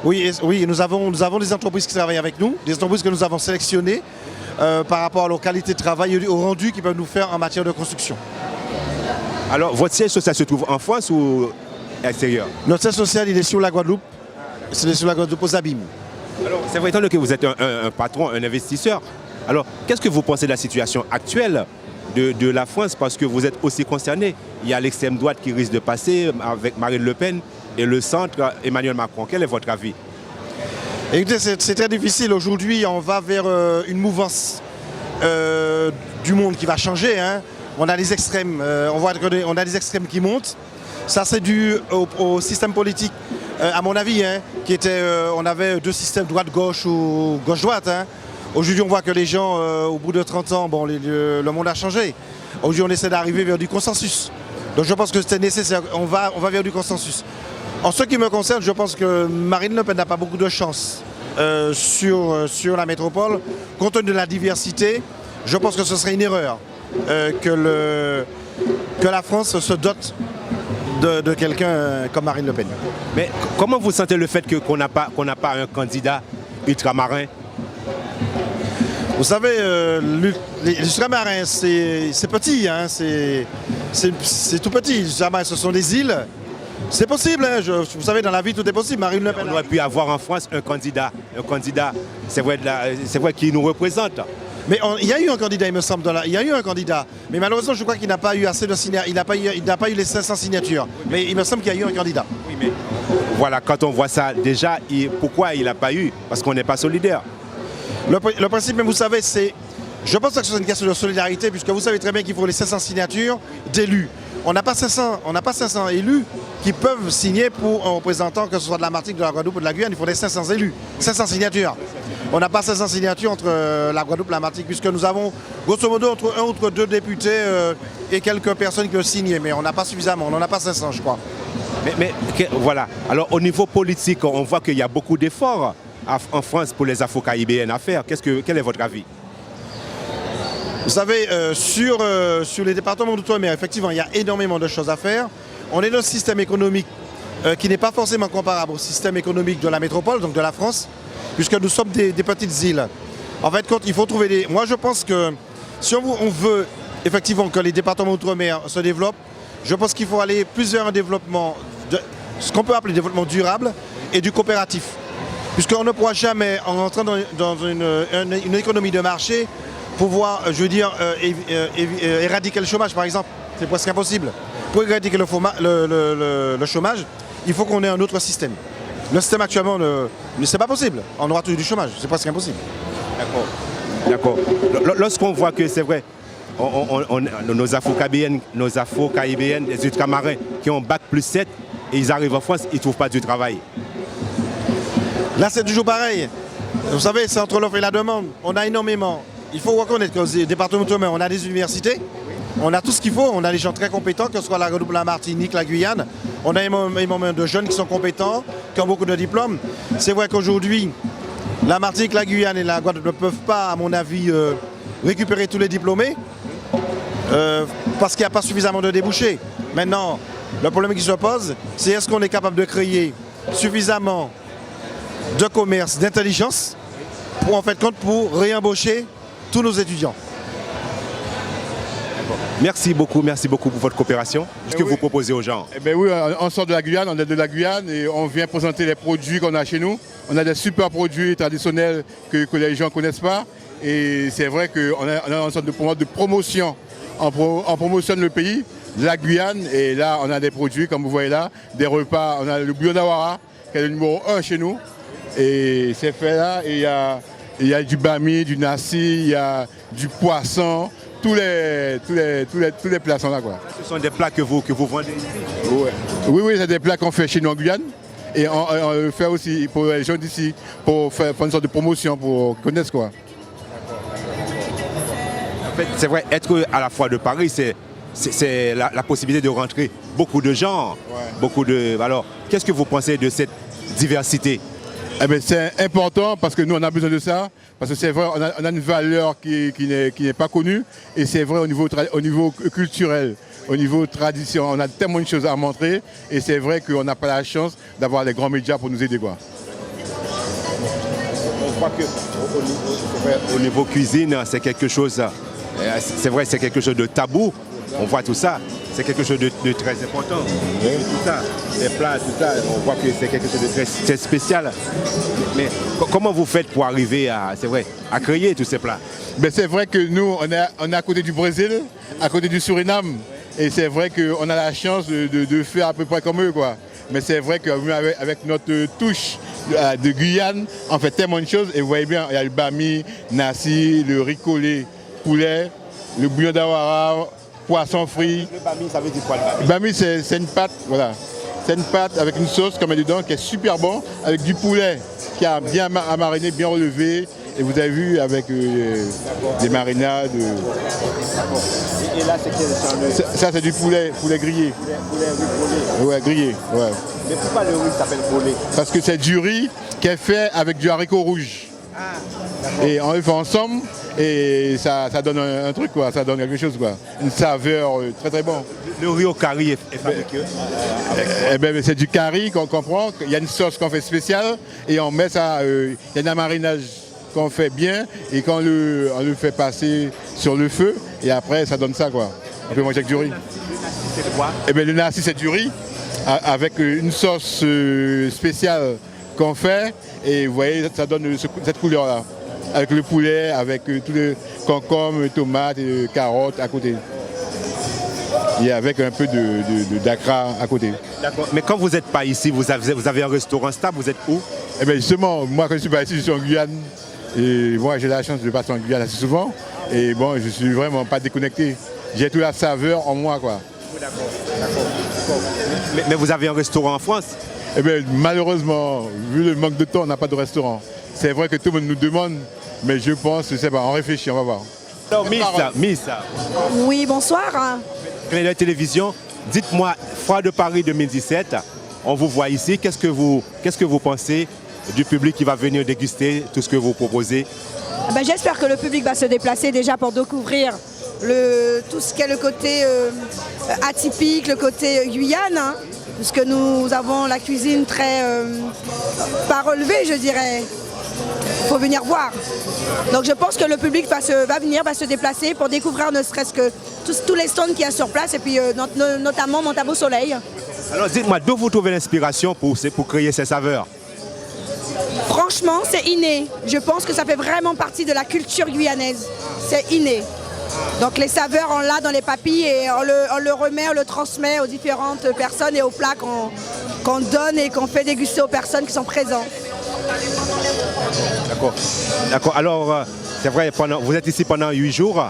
Oui, nous avons des entreprises qui travaillent avec nous, des entreprises que nous avons sélectionnées par rapport à leur qualité de travail et au rendu qu'ils peuvent nous faire en matière de construction. Alors, votre siège social se trouve en France ou à l'extérieur? Notre siège social, il est sur la Guadeloupe. C'est sur la Guadeloupe aux Abîmes. Alors, c'est vrai que vous êtes un patron, un investisseur. Alors, qu'est-ce que vous pensez de la situation actuelle de la France? Parce que vous êtes aussi concerné. Il y a l'extrême droite qui risque de passer avec Marine Le Pen et le centre, Emmanuel Macron. Quel est votre avis? Écoutez, c'est très difficile. Aujourd'hui, on va vers une mouvance du monde qui va changer. On a des extrêmes, on a des extrêmes qui montent. Ça, c'est dû au système politique, à mon avis, qui était, on avait deux systèmes droite-gauche ou gauche-droite. Aujourd'hui, on voit que les gens, au bout de 30 ans, bon, le monde a changé. Aujourd'hui, on essaie d'arriver vers du consensus. Donc je pense que c'était nécessaire, on va vers du consensus. En ce qui me concerne, je pense que Marine Le Pen n'a pas beaucoup de chance sur la métropole. Compte tenu de la diversité, je pense que ce serait une erreur que la France se dote de quelqu'un comme Marine Le Pen. Mais comment vous sentez le fait qu'on n'a pas un candidat ultramarin? Vous savez, les ultramarins, c'est petit, c'est tout petit. Les ultramarins, ce sont des îles. C'est possible, vous savez, dans la vie, tout est possible. Marine Le Pen. On aurait pu avoir en France un candidat, c'est vrai, qui nous représente. Mais il y a eu un candidat, il me semble, il y a eu un candidat. Mais malheureusement, je crois qu'il n'a pas eu assez de signatures. Il n'a pas eu les 500 signatures. Mais il me semble qu'il y a eu un candidat. Oui, mais voilà, quand on voit ça, déjà, pourquoi il n'a pas eu? Parce qu'on n'est pas solidaire. Le principe, vous savez, c'est... Je pense que c'est une question de solidarité, puisque vous savez très bien qu'il faut les 500 signatures d'élus. On n'a pas 500 élus qui peuvent signer pour un représentant, que ce soit de la Martinique, de la Guadeloupe ou de la Guyane. Il faudrait 500 élus, 500 signatures. On n'a pas 500 signatures entre la Guadeloupe et la Martinique, puisque nous avons, grosso modo, entre un ou deux députés et quelques personnes qui peuvent signer. Mais on n'a pas suffisamment, on n'en a pas 500, je crois. Mais voilà. Alors, au niveau politique, on voit qu'il y a beaucoup d'efforts en France pour les Afro-Caribéennes à faire. Quel est votre avis? Vous savez, sur les départements d'outre-mer, effectivement, il y a énormément de choses à faire. On est dans un système économique qui n'est pas forcément comparable au système économique de la métropole, donc de la France, puisque nous sommes des petites îles. En fait, il faut trouver des... Moi, je pense que si on veut effectivement que les départements d'outre-mer se développent, je pense qu'il faut aller plus vers un développement, ce qu'on peut appeler développement durable et du coopératif. Puisqu'on ne pourra jamais, en entrant dans une économie de marché, pouvoir, je veux dire, éradiquer le chômage, par exemple. C'est presque impossible. Pour éradiquer le chômage, il faut qu'on ait un autre système. Le système actuellement, c'est pas possible. On aura toujours du chômage, c'est presque impossible. D'accord. Lorsqu'on voit que c'est vrai, nos Afro-Caribéennes, les ultramarins qui ont bac plus 7 et ils arrivent en France, ils ne trouvent pas du travail. Là, c'est toujours pareil. Vous savez, c'est entre l'offre et la demande. On a énormément. Il faut reconnaître qu'au département d'outre-mer, on a des universités, on a tout ce qu'il faut, on a des gens très compétents, que ce soit la Guadeloupe, la Martinique, la Guyane. On a énormément de jeunes qui sont compétents, qui ont beaucoup de diplômes. C'est vrai qu'aujourd'hui, la Martinique, la Guyane et la Guadeloupe ne peuvent pas, à mon avis, récupérer tous les diplômés parce qu'il n'y a pas suffisamment de débouchés. Maintenant, le problème qui se pose, c'est est-ce qu'on est capable de créer suffisamment de commerce, d'intelligence pour réembaucher tous nos étudiants. Merci beaucoup pour votre coopération. Qu'est-ce que vous proposez aux gens? Oui, on sort de la Guyane, on est de la Guyane et on vient présenter les produits qu'on a chez nous. On a des super produits traditionnels que les gens ne connaissent pas. Et c'est vrai qu'on a une sorte de promotion. On promotionne le pays, la Guyane, et là on a des produits, comme vous voyez là, des repas. On a le bouillon d'Awara, qui est le numéro 1 chez nous. Et c'est fait là, et il y a du bami, du nasi, il y a du poisson. Tous les plats sont là, quoi. Ce sont des plats que vous vendez ici? Oui, c'est des plats qu'on fait chez nous en Guyane. Et on le fait aussi pour les gens d'ici, pour faire une sorte de promotion, pour connaître quoi. En fait, c'est vrai, être à la fois de Paris, c'est la possibilité de rentrer beaucoup de gens. Alors, qu'est-ce que vous pensez de cette diversité? C'est important parce que nous, on a besoin de ça. Parce que c'est vrai, on a une valeur qui n'est pas connue. Et c'est vrai au niveau culturel, au niveau tradition, on a tellement de choses à montrer. Et c'est vrai qu'on n'a pas la chance d'avoir les grands médias pour nous aider, quoi. On voit qu'au niveau cuisine, c'est quelque chose, c'est vrai, c'est quelque chose de tabou. On voit tout ça, c'est quelque chose de très important. Tout ça, les plats, tout ça, on voit que c'est quelque chose de très spécial. Mais comment vous faites pour arriver à créer tous ces plats? C'est vrai que nous, on est à côté du Brésil, à côté du Suriname. Et c'est vrai qu'on a la chance de faire à peu près comme eux, quoi. Mais c'est vrai qu'avec notre touche de Guyane, on fait tellement de choses. Et vous voyez bien, il y a le bami, nasi, le riz collé, poulet, le bouillon d'Awara, poisson frit. Le bami, ça veut dire quoi le bami? C'est une pâte, voilà. C'est une pâte avec une sauce qu'on met dedans qui est super bon, avec du poulet qui a bien mariné, bien relevé. Et vous avez vu avec des marinades. Et là, c'est quel genre? Ça, c'est du poulet grillé. Poulet grillé. Ouais, grillé, ouais. Mais pourquoi le riz s'appelle poulet? Parce que c'est du riz qui est fait avec du haricot rouge. Et on le fait ensemble et ça donne un truc, quoi. Ça donne quelque chose, quoi. Une saveur très très bon. Le riz au curry est fabriqué? C'est du curry qu'on prend. Il y a une sauce qu'on fait spéciale et on met ça. Il y a un marinage qu'on fait bien et qu'on on le fait passer sur le feu et après ça donne ça, quoi. On peut manger avec du riz. C'est quoi? Le nasi, c'est du riz avec une sauce spéciale qu'on fait et vous voyez ça donne cette couleur là avec le poulet, avec tous les concombres, tomates, carottes à côté et avec un peu d'acra à côté. D'accord. Mais quand vous n'êtes pas ici, vous avez un restaurant stable, vous êtes où? Justement, moi quand je suis pas ici, je suis en Guyane et moi j'ai la chance de passer en Guyane assez souvent et bon, je suis vraiment pas déconnecté. J'ai toute la saveur en moi, quoi. D'accord. Mais vous avez un restaurant en France? Malheureusement, vu le manque de temps, on n'a pas de restaurant. C'est vrai que tout le monde nous demande, mais je pense, on réfléchit, on va voir. Alors, Miss. Oui, bonsoir. Clin d'œil télévision, dites-moi, Foire de Paris 2017, on vous voit ici, qu'est-ce que vous pensez? du public qui va venir déguster tout ce que vous proposez? J'espère que le public va se déplacer déjà pour découvrir tout ce qu'est le côté atypique, le côté Guyane, hein, puisque nous avons la cuisine très pas relevée, je dirais. Il faut venir voir. Donc je pense que le public va se déplacer pour découvrir ne serait-ce que tous les stands qu'il y a sur place et puis notamment Montabo Soleil. Alors dites-moi, d'où vous trouvez l'inspiration pour créer ces saveurs? Franchement, c'est inné. Je pense que ça fait vraiment partie de la culture guyanaise. C'est inné. Donc les saveurs, on l'a dans les papilles et on le remet, on le transmet aux différentes personnes et aux plats qu'on donne et qu'on fait déguster aux personnes qui sont présentes. D'accord. D'accord. Alors, c'est vrai, vous êtes ici pendant 8 jours,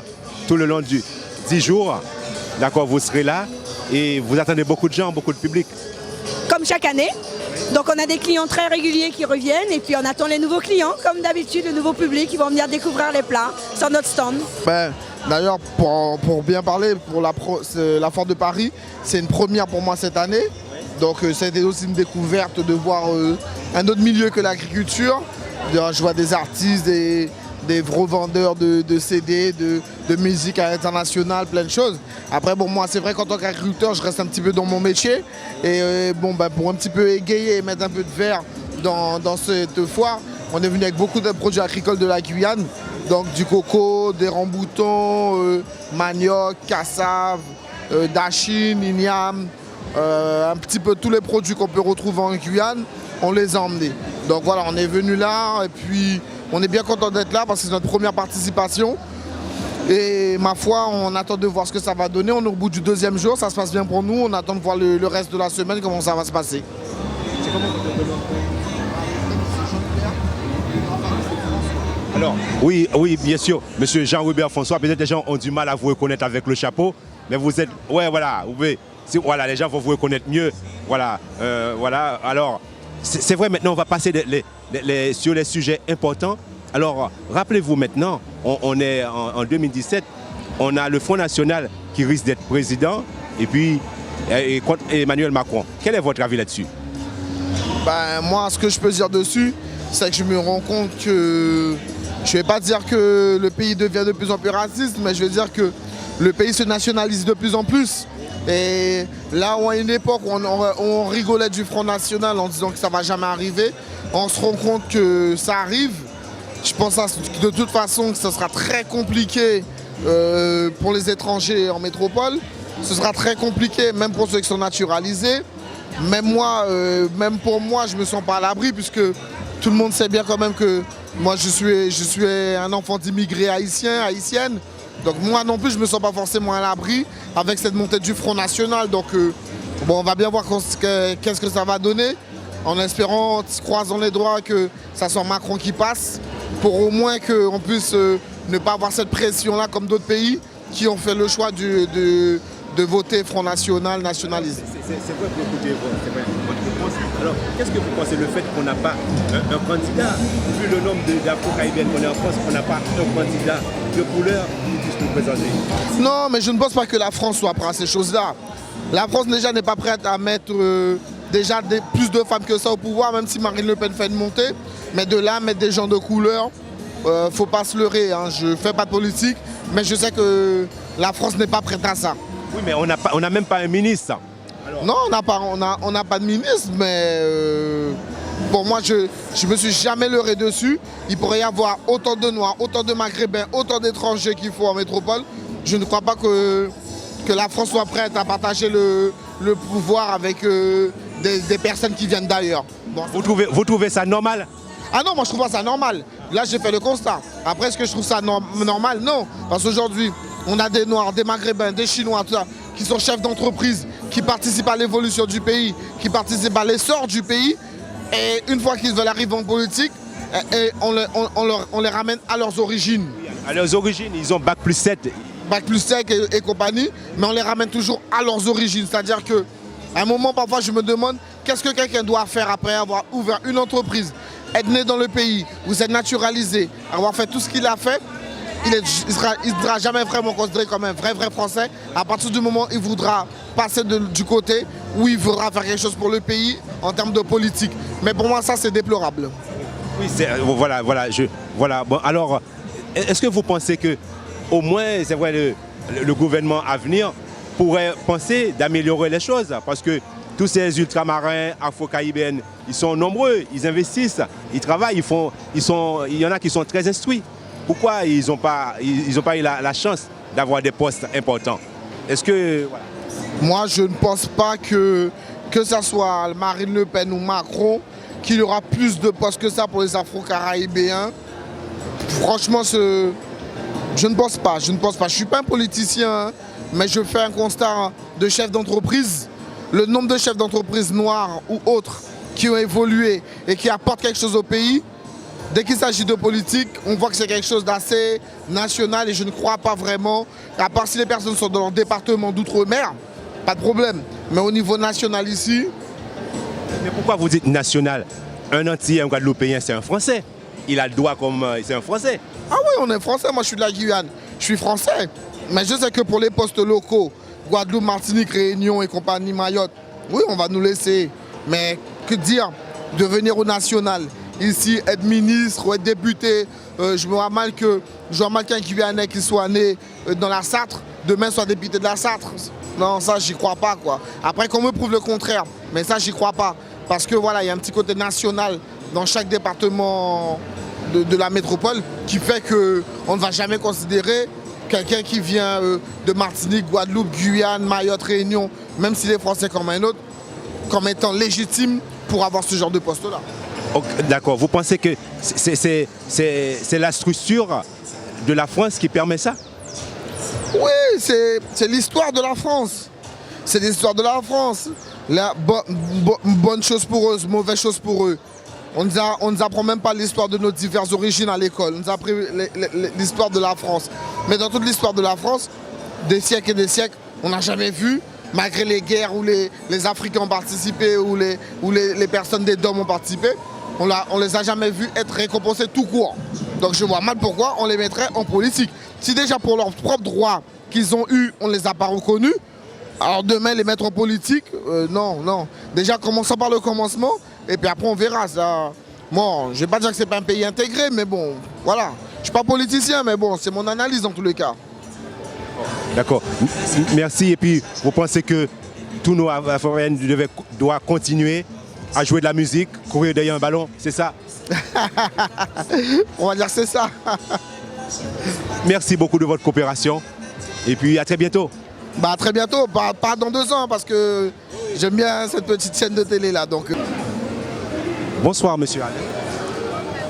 tout le long du 10 jours. D'accord, vous serez là et vous attendez beaucoup de gens, beaucoup de public. Comme chaque année. Donc on a des clients très réguliers qui reviennent et puis on attend les nouveaux clients, comme d'habitude, le nouveau public qui vont venir découvrir les plats sur notre stand. D'ailleurs, pour bien parler, pour la Foire de Paris, c'est une première pour moi cette année. Donc c'était aussi une découverte de voir un autre milieu que l'agriculture. Je vois des artistes, des revendeurs de CD, de musique internationale, plein de choses. Après, moi, c'est vrai qu'en tant qu'agriculteur, je reste un petit peu dans mon métier. Et pour un petit peu égayer et mettre un peu de verre dans cette foire, on est venu avec beaucoup de produits agricoles de la Guyane. Donc du coco, des ramboutons, manioc, cassave, dachine, igname, un petit peu tous les produits qu'on peut retrouver en Guyane, on les a emmenés. Donc voilà, on est venu là et puis on est bien content d'être là parce que c'est notre première participation. Et ma foi, on attend de voir ce que ça va donner. On est au bout du 2e jour, ça se passe bien pour nous. On attend de voir le reste de la semaine, comment ça va se passer. C'est comment votre nom? Alors, oui, bien sûr, monsieur Jean-Robert François, peut-être les gens ont du mal à vous reconnaître avec le chapeau, mais vous êtes, voilà, voilà, les gens vont vous reconnaître mieux, voilà, alors, c'est vrai, maintenant, on va passer sur les sujets importants. Alors, rappelez-vous maintenant, on est en 2017, on a le Front National qui risque d'être président, et puis contre Emmanuel Macron. Quel est votre avis là-dessus? Moi, ce que je peux dire dessus, c'est que je me rends compte que je ne vais pas dire que le pays devient de plus en plus raciste, mais je vais dire que le pays se nationalise de plus en plus. Et là où à une époque on rigolait du Front National en disant que ça ne va jamais arriver, on se rend compte que ça arrive. Je pense de toute façon que ce sera très compliqué pour les étrangers en métropole. Ce sera très compliqué même pour ceux qui sont naturalisés. Même pour moi, je ne me sens pas à l'abri puisque tout le monde sait bien quand même que moi je suis un enfant d'immigrés haïtienne. Donc moi non plus je ne me sens pas forcément à l'abri avec cette montée du Front National. Donc on va bien voir qu'est-ce que ça va donner. En espérant, croisons les doigts que ça soit Macron qui passe. Pour au moins qu'on puisse ne pas avoir cette pression-là comme d'autres pays qui ont fait le choix de voter Front National nationalisé. C'est vrai que écoutez, c'est vrai, votre réponse. Alors, qu'est-ce que vous pensez le fait qu'on n'a pas un candidat, vu le nombre d'Afro-Caribéennes qu'on est en France, on n'a pas un candidat de couleur qui puisse nous présenter? Non, mais je ne pense pas que la France soit prête à ces choses-là. La France déjà n'est pas prête à mettre déjà plus de femmes que ça au pouvoir, même si Marine Le Pen fait une montée. Mais de là, mettre des gens de couleur, faut pas se leurrer. Hein. Je ne fais pas de politique, mais je sais que la France n'est pas prête à ça. Oui, mais on n'a même pas un ministre. Alors... Non, on n'a pas de ministre, mais pour moi, je ne me suis jamais leurré dessus. Il pourrait y avoir autant de Noirs, autant de Maghrébins, autant d'étrangers qu'il faut en métropole. Je ne crois pas que la France soit prête à partager le pouvoir avec des personnes qui viennent d'ailleurs. Bon, vous trouvez ça normal? Ah non, moi je trouve pas ça normal. Là, j'ai fait le constat. Après, est-ce que je trouve ça normal? Non. Parce qu'aujourd'hui, on a des Noirs, des Maghrébins, des Chinois, tout ça, qui sont chefs d'entreprise, qui participent à l'évolution du pays, qui participent à l'essor du pays. Et une fois qu'ils veulent arriver en politique, on les ramène à leurs origines. À leurs origines, ils ont Bac plus 7. Bac plus 5 et compagnie, mais on les ramène toujours à leurs origines. C'est-à-dire qu'à un moment, parfois, je me demande qu'est-ce que quelqu'un doit faire après avoir ouvert une entreprise, être né dans le pays, vous êtes naturalisé, avoir fait tout ce qu'il a fait. Il ne sera jamais vraiment considéré comme un vrai Français. À partir du moment où il voudra passer du côté où il voudra faire quelque chose pour le pays en termes de politique. Mais pour moi, ça, c'est déplorable. Oui, voilà. Bon, alors, est-ce que vous pensez que, au moins, c'est vrai, le gouvernement à venir pourrait penser d'améliorer les choses? Parce que tous ces ultramarins afro-caribéens, ils sont nombreux, ils investissent, ils travaillent, il y en a qui sont très instruits. Pourquoi ils n'ont pas eu la chance d'avoir des postes importants? Est-ce que... Voilà. Moi, je ne pense pas que ce soit Marine Le Pen ou Macron, qu'il y aura plus de postes que ça pour les Afro-Caribéens. Franchement, je ne pense pas. Je ne suis pas un politicien, mais je fais un constat de chef d'entreprise. Le nombre de chefs d'entreprise noirs ou autres qui ont évolué et qui apportent quelque chose au pays, dès qu'il s'agit de politique, on voit que c'est quelque chose d'assez national et je ne crois pas vraiment, à part si les personnes sont dans leur département d'outre-mer, pas de problème. Mais au niveau national ici... Mais pourquoi vous dites national? Un Antillais, un Guadeloupéen, c'est un Français. Il a le droit comme... c'est un Français. Ah oui, on est Français. Moi, je suis de la Guyane. Je suis Français. Mais je sais que pour les postes locaux, Guadeloupe, Martinique, Réunion et compagnie, Mayotte, oui, on va nous laisser. Mais que dire de venir au national, ici, être ministre ou être député, je vois mal qu'un Guyanais qui soit né dans la Sarthe, demain soit député de la Sarthe. Non, ça, j'y crois pas, quoi. Après, qu'on me prouve le contraire, mais ça, j'y crois pas. Parce que voilà, il y a un petit côté national dans chaque département de la métropole qui fait qu'on ne va jamais considérer quelqu'un qui vient de Martinique, Guadeloupe, Guyane, Mayotte, Réunion, même s'il est français comme un autre, comme étant légitime pour avoir ce genre de poste-là. D'accord. Vous pensez que c'est la structure de la France qui permet ça? Oui, c'est l'histoire de la France. C'est l'histoire de la France. Bonne chose pour eux, mauvaise chose pour eux. On ne nous apprend même pas l'histoire de nos diverses origines à l'école. On nous a appris l'histoire de la France. Mais dans toute l'histoire de la France, des siècles et des siècles, on n'a jamais vu, malgré les guerres où les Africains ont participé, où les personnes des DOM ont participé, on les a jamais vus être récompensés tout court. Donc je vois mal pourquoi on les mettrait en politique. Si déjà pour leurs propres droits qu'ils ont eus, on ne les a pas reconnus, alors demain les mettre en politique, non. Déjà commençons par le commencement et puis après on verra ça. Bon, je ne vais pas dire que ce n'est pas un pays intégré, mais bon, voilà. Je ne suis pas politicien, mais bon, c'est mon analyse en tous les cas. D'accord. Merci. Et puis, vous pensez que tous nos Afro-Caribéens doivent continuer à jouer de la musique, courir derrière un ballon, c'est ça? On va dire que c'est ça. Merci beaucoup de votre coopération. Et puis à très bientôt. Bah à très bientôt, pas dans 2 ans parce que j'aime bien cette petite chaîne de télé là. Donc... Bonsoir monsieur Alain.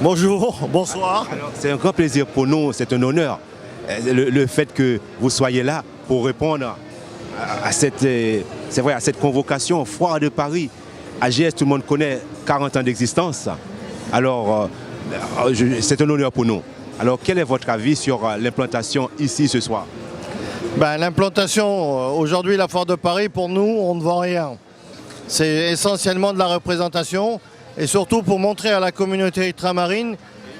Bonjour, bonsoir. C'est un grand plaisir pour nous, c'est un honneur. Le fait que vous soyez là pour répondre à cette convocation Foire de Paris. AGS, tout le monde connaît 40 ans d'existence. Alors, c'est un honneur pour nous. Alors, quel est votre avis sur l'implantation ici ce soir? L'implantation, aujourd'hui, la Foire de Paris, pour nous, on ne vend rien. C'est essentiellement de la représentation et surtout pour montrer à la communauté ultramarine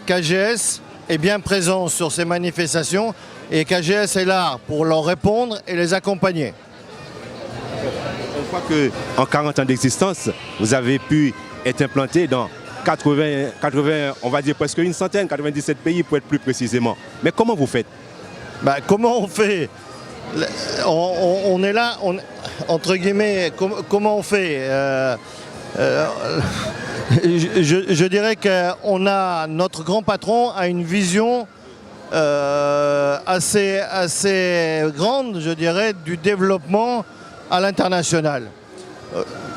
qu'AGS est bien présent sur ces manifestations et qu'AGS est là pour leur répondre et les accompagner. On voit qu'en 40 ans d'existence, vous avez pu être implanté dans 80, on va dire presque une centaine, 97 pays pour être plus précisément. Mais comment vous faites? Comment on fait? On est là, entre guillemets, comment on fait? Je dirais qu'on a, notre grand patron a une vision assez grande, je dirais, du développement à l'international.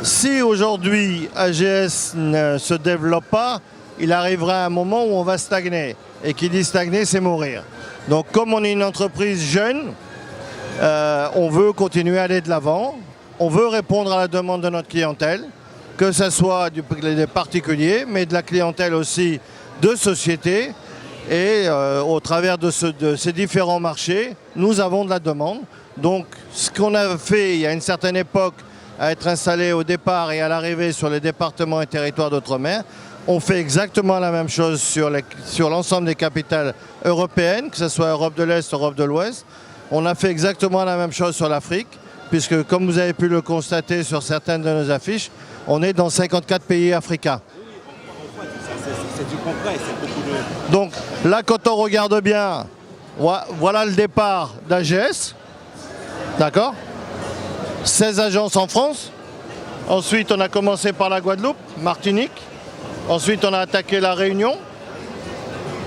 Si aujourd'hui AGS ne se développe pas, il arrivera un moment où on va stagner. Et qui dit stagner, c'est mourir. Donc comme on est une entreprise jeune, on veut continuer à aller de l'avant, on veut répondre à la demande de notre clientèle, que ce soit des particuliers, mais de la clientèle aussi de sociétés. Et au travers de ces différents marchés, nous avons de la demande. Donc ce qu'on a fait il y a une certaine époque, à être installé au départ et à l'arrivée sur les départements et territoires d'outre-mer, on fait exactement la même chose sur l'ensemble des capitales européennes, que ce soit Europe de l'Est, Europe de l'Ouest. On a fait exactement la même chose sur l'Afrique, puisque comme vous avez pu le constater sur certaines de nos affiches, on est dans 54 pays africains. C'est du concret, c'est beaucoup de... Donc là, quand on regarde bien, voilà le départ d'AGS. D'accord ? 16 agences en France. Ensuite, on a commencé par la Guadeloupe, Martinique. Ensuite, on a attaqué la Réunion.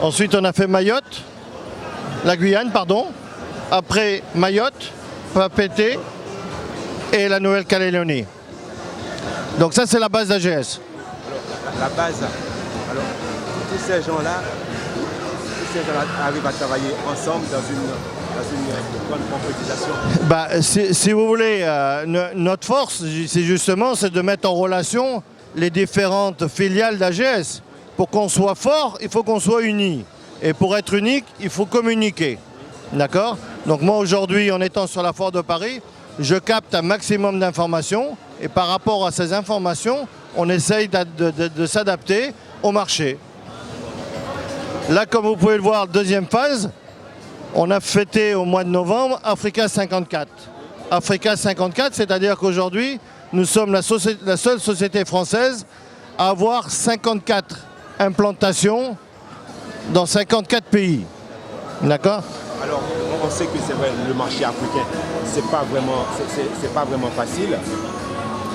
Ensuite, on a fait Mayotte, la Guyane, pardon. Après Mayotte, Papeete et la Nouvelle-Calédonie. Donc ça, c'est la base d'AGS. Alors, la base, alors, tous ces gens-là arrivent à travailler ensemble dans une bonne concrétisation. Si vous voulez, notre force, c'est justement de mettre en relation les différentes filiales d'AGS. Pour qu'on soit fort, il faut qu'on soit unis. Et pour être unique, il faut communiquer. D'accord ? Donc moi aujourd'hui, en étant sur la foire de Paris, je capte un maximum d'informations. Et par rapport à ces informations, on essaye de s'adapter au marché. Là, comme vous pouvez le voir, deuxième phase, on a fêté au mois de novembre Africa 54. Africa 54, c'est-à-dire qu'aujourd'hui, nous sommes la seule société française à avoir 54 implantations dans 54 pays. D'accord ? Alors, on sait que c'est vrai, le marché africain, c'est pas vraiment facile.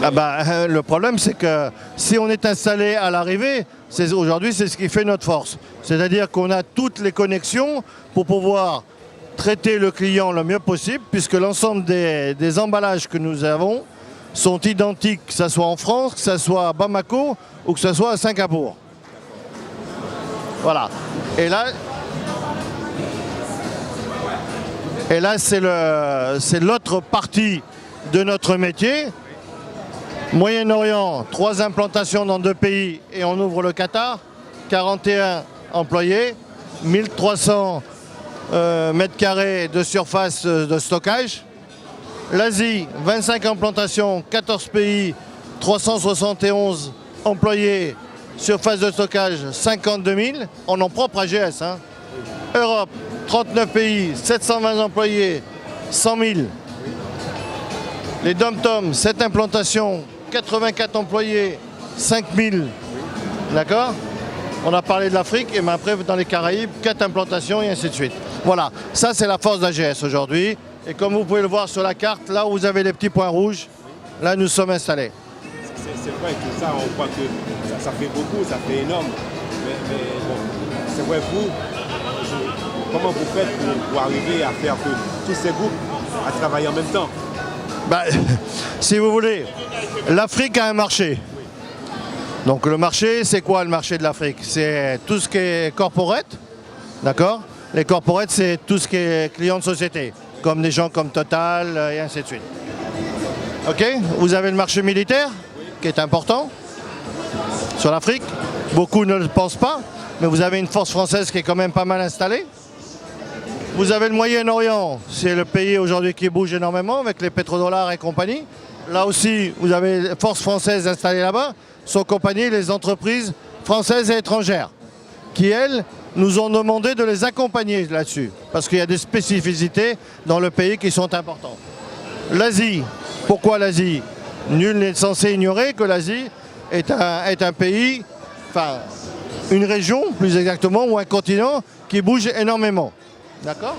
Le problème, c'est que si on est installé à l'arrivée, aujourd'hui, c'est ce qui fait notre force. C'est-à-dire qu'on a toutes les connexions pour pouvoir traiter le client le mieux possible, puisque l'ensemble des emballages que nous avons sont identiques, que ce soit en France, que ce soit à Bamako ou que ce soit à Singapour. Voilà. Et là, c'est l'autre partie de notre métier. Moyen-Orient, 3 implantations dans 2 pays et on ouvre le Qatar. 41 employés, 1300 mètres carrés de surface de stockage. L'Asie, 25 implantations, 14 pays, 371 employés, surface de stockage 52 000, en nom propre AGS. Hein. Europe, 39 pays, 720 employés, 100 000. Les dom-tom, 7 implantations, 84 employés, 5 000. D'accord ? On a parlé de l'Afrique et après dans les Caraïbes, 4 implantations et ainsi de suite. Voilà, ça c'est la force d'AGS aujourd'hui. Et comme vous pouvez le voir sur la carte, là où vous avez les petits points rouges, là nous sommes installés. C'est vrai que ça, on voit que ça fait beaucoup, ça fait énorme. Mais bon, c'est vrai, vous, comment vous faites pour arriver à faire que tous ces groupes à travailler en même temps ? Si vous voulez, l'Afrique a un marché. Donc le marché, c'est quoi le marché de l'Afrique ? C'est tout ce qui est corporate, d'accord ? Les corporates, c'est tout ce qui est client de société, comme des gens comme Total et ainsi de suite. Ok ? Vous avez le marché militaire, qui est important, sur l'Afrique. Beaucoup ne le pensent pas, mais vous avez une force française qui est quand même pas mal installée. Vous avez le Moyen-Orient, c'est le pays aujourd'hui qui bouge énormément avec les pétrodollars et compagnie. Là aussi, vous avez les forces françaises installées là-bas, sans compagnie les entreprises françaises et étrangères, qui elles nous ont demandé de les accompagner là-dessus, parce qu'il y a des spécificités dans le pays qui sont importantes. L'Asie, pourquoi l'Asie ? Nul n'est censé ignorer que l'Asie est un pays, enfin une région plus exactement, ou un continent qui bouge énormément. D'accord ?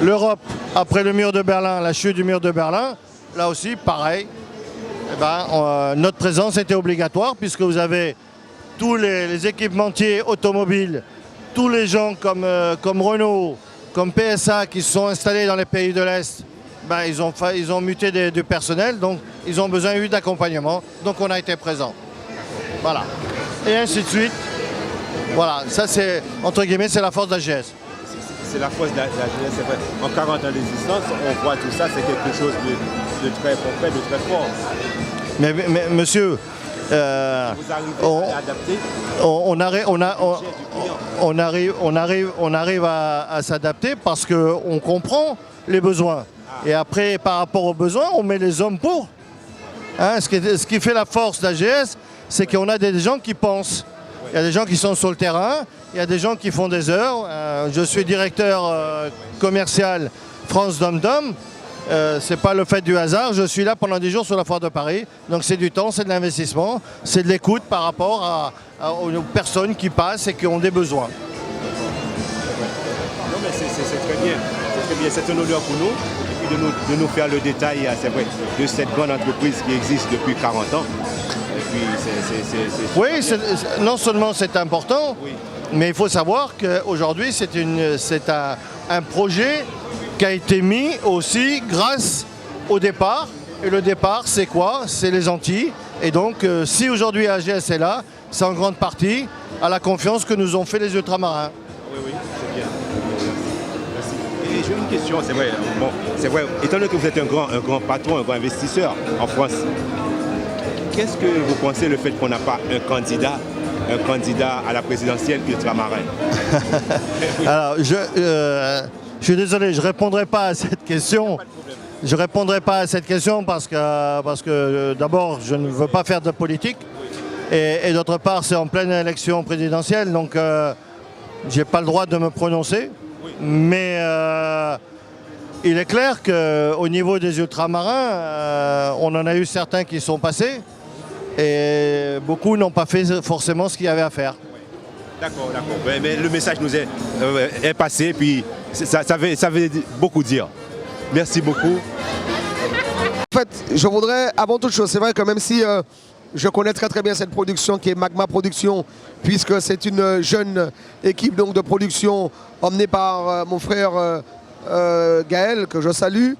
L'Europe, après le mur de Berlin, la chute du mur de Berlin, là aussi, pareil, notre présence était obligatoire puisque vous avez tous les équipementiers automobiles, tous les gens comme Renault, comme PSA qui se sont installés dans les pays de l'Est, ils ont muté du personnel, donc ils ont besoin d'accompagnement, donc on a été présents. Voilà. Et ainsi de suite. Voilà, ça c'est, entre guillemets, c'est la force d'AGS. C'est la force de la jeunesse, c'est vrai. En 40 ans d'existence, on voit tout ça, c'est quelque chose de très concret, de très fort. Mais monsieur, vous arrivez à adapter on arrive à s'adapter parce qu'on comprend les besoins. Et après, par rapport aux besoins, on met les hommes pour. Hein, ce qui fait la force d'AGS, c'est qu'on a des gens qui pensent. Il y a des gens qui sont sur le terrain, il y a des gens qui font des heures. Je suis directeur commercial France Dom-Dom c'est pas le fait du hasard. Je suis là pendant 10 jours sur la foire de Paris. Donc c'est du temps, c'est de l'investissement, c'est de l'écoute par rapport aux personnes qui passent et qui ont des besoins. Non mais c'est très bien. C'est très bien. C'est un honneur pour nous. Et puis de nous faire le détail, c'est vrai, de cette grande entreprise qui existe depuis 40 ans. Et puis oui, non seulement c'est important, mais il faut savoir qu'aujourd'hui c'est un projet qui a été mis aussi grâce au départ. Et le départ, c'est quoi? C'est les Antilles. Et donc, si aujourd'hui AGS est là, c'est en grande partie à la confiance que nous ont fait les ultramarins. Oui, c'est bien. Merci. Et j'ai une question, c'est vrai. Bon, c'est vrai. Étant donné que vous êtes un grand patron, un grand investisseur en France, qu'est-ce que vous pensez le fait qu'on n'a pas un candidat à la présidentielle ultramarin? Alors, je suis désolé, je ne répondrai pas à cette question. Je ne répondrai pas à cette question parce que d'abord, je ne veux pas faire de politique. Et d'autre part, c'est en pleine élection présidentielle, donc je n'ai pas le droit de me prononcer. Mais il est clair qu'au niveau des ultramarins, on en a eu certains qui sont passés et beaucoup n'ont pas fait forcément ce qu'il y avait à faire. D'accord. Mais le message nous est passé, puis ça veut beaucoup dire. Merci beaucoup. En fait, je voudrais, avant toute chose, c'est vrai que même si je connais très bien cette production qui est Magma Production, puisque c'est une jeune équipe donc, de production emmenée par mon frère Gaël, que je salue,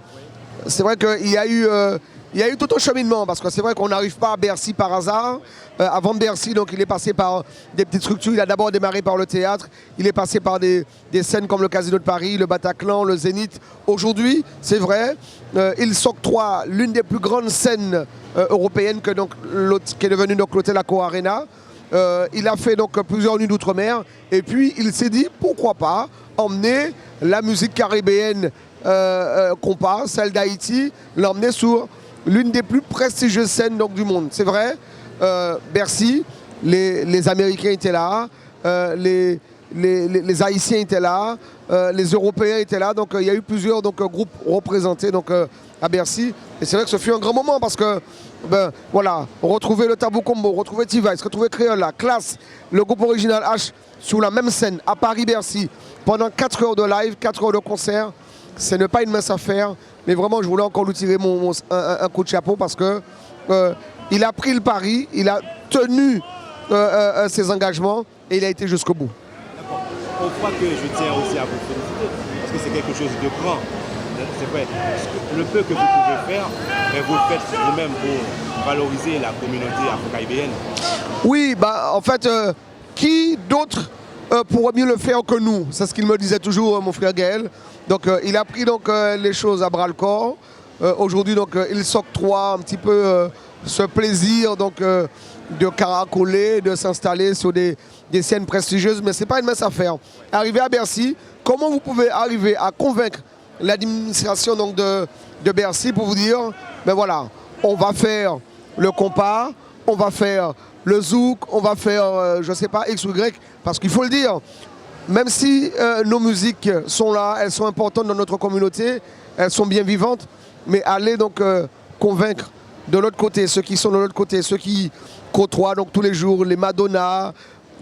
c'est vrai qu'il y a eu tout un cheminement, parce que c'est vrai qu'on n'arrive pas à Bercy par hasard. Avant Bercy, donc, il est passé par des petites structures. Il a d'abord démarré par le théâtre. Il est passé par des scènes comme le Casino de Paris, le Bataclan, le Zénith. Aujourd'hui, c'est vrai, il s'octroie l'une des plus grandes scènes européennes qui est devenue l'hôtel Accor Arena. Il a fait donc plusieurs nuits d'outre-mer. Et puis, il s'est dit, pourquoi pas emmener la musique caribéenne compas, celle d'Haïti, l'emmener sur l'une des plus prestigieuses scènes donc, du monde. C'est vrai, Bercy, les Américains étaient là, les Haïtiens étaient là, les Européens étaient là. Donc il y a eu plusieurs groupes représentés à Bercy. Et c'est vrai que ce fut un grand moment parce que, voilà, retrouver le Tabou Combo, retrouver T-Vice, retrouver Créola, Classe, le groupe Original H sur la même scène à Paris-Bercy pendant 4 heures de live, 4 heures de concert. Ce n'est pas une mince affaire, mais vraiment, je voulais encore lui tirer un coup de chapeau parce que il a pris le pari, il a tenu ses engagements et il a été jusqu'au bout. On croit que je tiens aussi à vous féliciter parce que c'est quelque chose de grand. C'est vrai, le peu que vous pouvez faire, mais vous le faites vous-même pour valoriser la communauté afro-caribéenne. Oui, en fait, qui d'autre pourrait mieux le faire que nous? C'est ce qu'il me disait toujours, mon frère Gaël. Donc il a pris les choses à bras-le-corps. Aujourd'hui, il s'octroie un petit peu ce plaisir de caracoler, de s'installer sur des scènes prestigieuses. Mais ce n'est pas une mince affaire. Arriver à Bercy, comment vous pouvez arriver à convaincre l'administration de Bercy pour vous dire, voilà, on va faire le compas, on va faire le zouk, on va faire, je ne sais pas, X ou Y, parce qu'il faut le dire, même si nos musiques sont là, elles sont importantes dans notre communauté, elles sont bien vivantes, mais aller convaincre de l'autre côté, ceux qui sont de l'autre côté, ceux qui côtoient tous les jours les Madonna,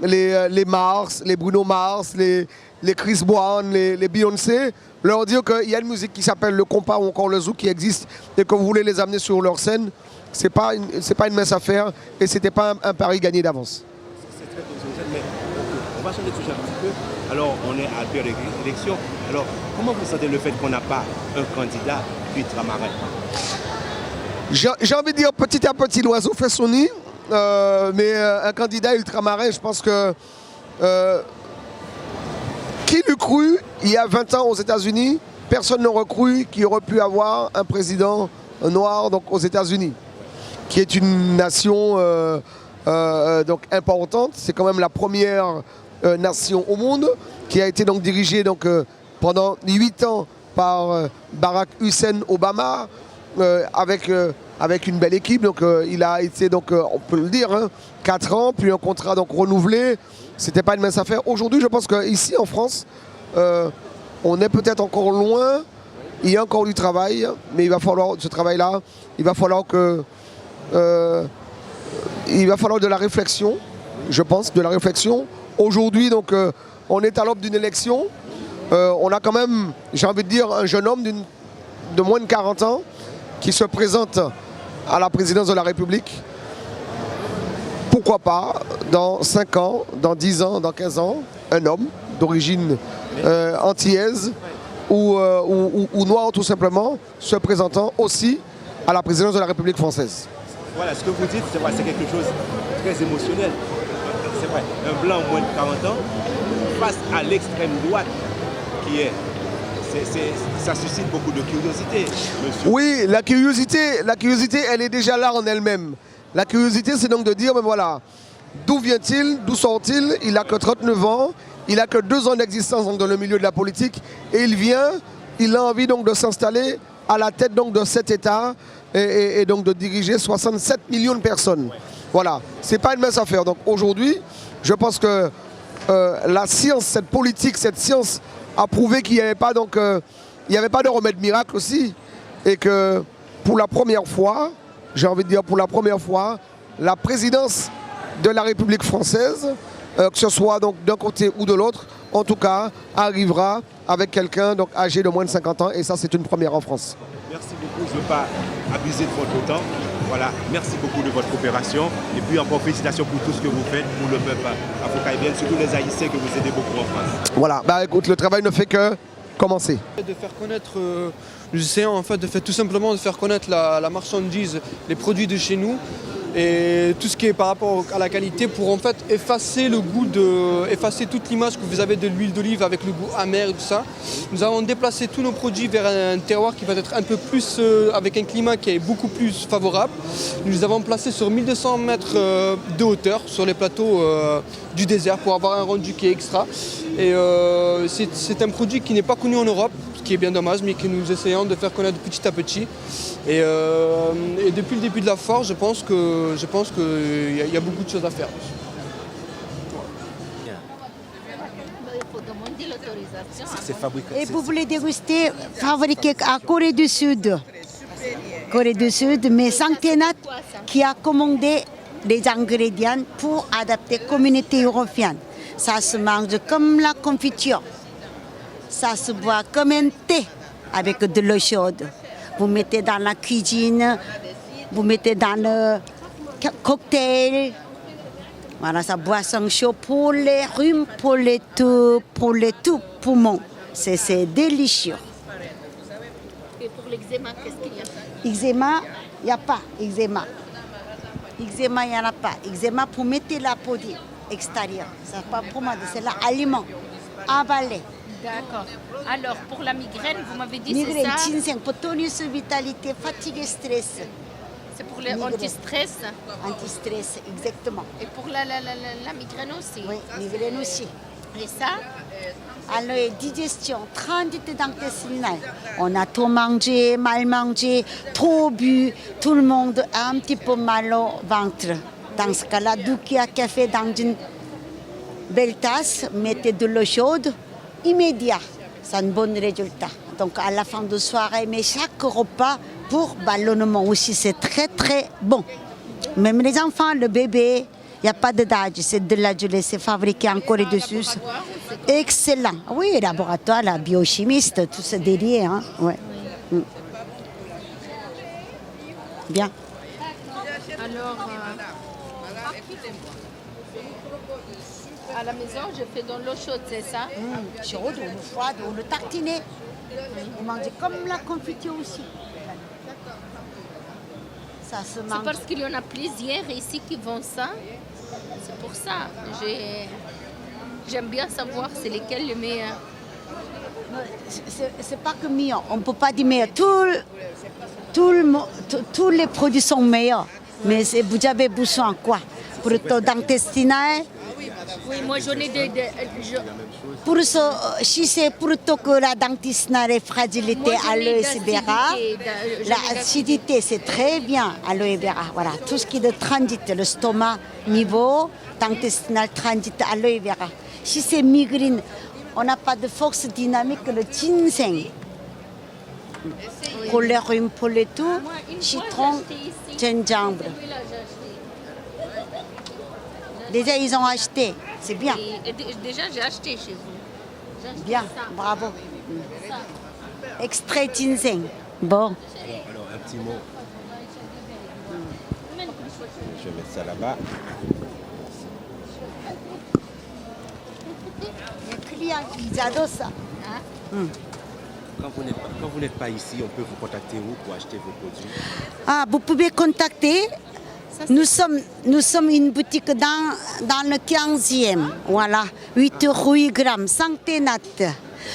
les Mars, les Bruno Mars, les Chris Brown, les Beyoncé, leur dire qu'il y a une musique qui s'appelle le compas ou encore le zouk qui existe et que vous voulez les amener sur leur scène, c'est pas une mince affaire et c'était pas un pari gagné d'avance. C'est très bien, mais on va changer de sujet un petit peu. Alors on est à période d'élection. Alors comment vous sentez le fait qu'on n'a pas un candidat ultramarin? J'ai envie de dire petit à petit l'oiseau fait son nid, mais un candidat ultramarin, je pense que qui l'eût cru il y a 20 ans aux États-Unis, personne n'aurait cru qu'il aurait pu avoir un président noir aux États-Unis, qui est une nation importante. C'est quand même la première nation au monde qui a été dirigée pendant 8 ans par Barack Hussein Obama avec une belle équipe. Il a été, on peut le dire, 4 ans, puis un contrat renouvelé. C'était pas une mince affaire. Aujourd'hui, je pense qu'ici en France, on est peut-être encore loin. Il y a encore du travail, mais il va falloir, ce travail-là, il va falloir de la réflexion, je pense, de la réflexion. Aujourd'hui, donc, on est à l'aube d'une élection. On a quand même, j'ai envie de dire, un jeune homme de moins de 40 ans qui se présente à la présidence de la République. Pourquoi pas, dans 5 ans, dans 10 ans, dans 15 ans, un homme d'origine antillaise ou noire tout simplement, se présentant aussi à la présidence de la République française. Voilà, ce que vous dites, c'est vrai, c'est quelque chose de très émotionnel. C'est vrai, un blanc moins de 40 ans, face à l'extrême droite qui est... ça suscite beaucoup de curiosité, monsieur. Oui, la curiosité, elle est déjà là en elle-même. La curiosité, c'est donc de dire, ben voilà, d'où vient-il, d'où sort-il? Il n'a que 39 ans, il n'a que 2 ans d'existence dans le milieu de la politique, et il a envie donc de s'installer à la tête donc de cet État et donc de diriger 67 millions de personnes. Voilà, c'est pas une mince affaire. Donc aujourd'hui, je pense que la science, cette politique, cette science a prouvé qu'il n'y avait pas de remède miracle aussi, et que pour la première fois, j'ai envie de dire pour la première fois, la présidence de la République française, que ce soit donc d'un côté ou de l'autre, en tout cas, arrivera avec quelqu'un donc âgé de moins de 50 ans, et ça c'est une première en France. Merci beaucoup, je ne veux pas abuser de votre temps. Voilà, merci beaucoup de votre coopération, et puis encore félicitations pour tout ce que vous faites pour le peuple afro-caribéen, surtout les Haïtiens que vous aidez beaucoup en France. Voilà, bah écoute, le travail ne fait que commencer. De faire connaître, nous essayons en fait de faire tout simplement de faire connaître la marchandise, les produits de chez nous, et tout ce qui est par rapport à la qualité pour en fait effacer le goût effacer toute l'image que vous avez de l'huile d'olive avec le goût amer et tout ça. Nous avons déplacé tous nos produits vers un terroir qui va être un peu plus, avec un climat qui est beaucoup plus favorable. Nous les avons placés sur 1200 mètres de hauteur sur les plateaux du désert pour avoir un rendu qui est extra. Et c'est un produit qui n'est pas connu en Europe, ce qui est bien dommage, mais que nous essayons de faire connaître petit à petit. Et depuis le début de la foire, je pense qu'il y a beaucoup de choses à faire. Et vous voulez déguster fabriqué à Corée du Sud. Corée du Sud, mais Sancténat qui a commandé des ingrédients pour adapter la communauté européenne. Ça se mange comme la confiture. Ça se boit comme un thé avec de l'eau chaude. Vous mettez dans la cuisine, vous mettez dans le cocktail. Voilà, ça boisson chaud pour les rhumes, pour les tout poumons. C'est délicieux. Et pour l'eczéma, qu'est-ce qu'il y a? Eczéma, il n'y a pas eczéma. Eczéma, il n'y en a pas. Eczéma pour mettre la peau extérieure. C'est pas pour moi, c'est l'aliment. Avaler. D'accord. Alors, pour la migraine, vous m'avez dit migraine, c'est ça? ginseng, pour tonus, vitalité, fatigue, stress. C'est pour les anti-stress? Anti-stress, exactement. Et pour la migraine aussi? Oui, migraine aussi. Et ça? Alors, digestion, transit intestinal. On a trop mangé, mal mangé, trop bu. Tout le monde a un petit peu mal au ventre. Dans ce cas-là, Doukia café dans une belle tasse, mettez de l'eau chaude. Immédiat, c'est un bon résultat. Donc à la fin de soirée, mais chaque repas pour ballonnement aussi, c'est très très bon. Même les enfants, le bébé, il n'y a pas d'âge, c'est de la gelée, c'est fabriqué en Corée du Sud. Excellent. Oui, laboratoire, la biochimiste, tout ce délire. Hein? Ouais. Bien. Alors, à la maison, je fais dans l'eau chaude, c'est ça? Chaude ou froide ou le tartiner. Vous mangez comme la confiture aussi. Ça se mange. C'est parce qu'il y en a plusieurs ici qui vendent ça. C'est pour ça. J'aime bien savoir c'est lesquels les meilleurs. C'est pas que meilleur. On ne peut pas dire meilleur. Tous les produits sont meilleurs. Mais vous avez besoin de quoi? Pour le taux intestinal. Oui, moi j'en ai Pour ce, si c'est pour que la dentiste et fragilité, aloe vera, l'acidité c'est très bien, aloe vera. Voilà, tout ce qui est de transit, le stomac niveau, intestinal transit, aloe vera. Si c'est migraine, on n'a pas de force dynamique, le ginseng. couleur un peu et tout, citron, gingembre. Déjà, ils ont acheté, c'est bien. Déjà, j'ai acheté chez vous. Bien, bravo. Extrait ginseng. Bon. Alors, un petit mot. Je vais mettre ça là-bas. Les clients, ils adorent ça. Quand vous n'êtes pas ici, on peut vous contacter où pour acheter vos produits? Ah, vous pouvez contacter. Nous sommes une boutique dans le 15e. Voilà, 8 rue Gram, Sainte-Nat.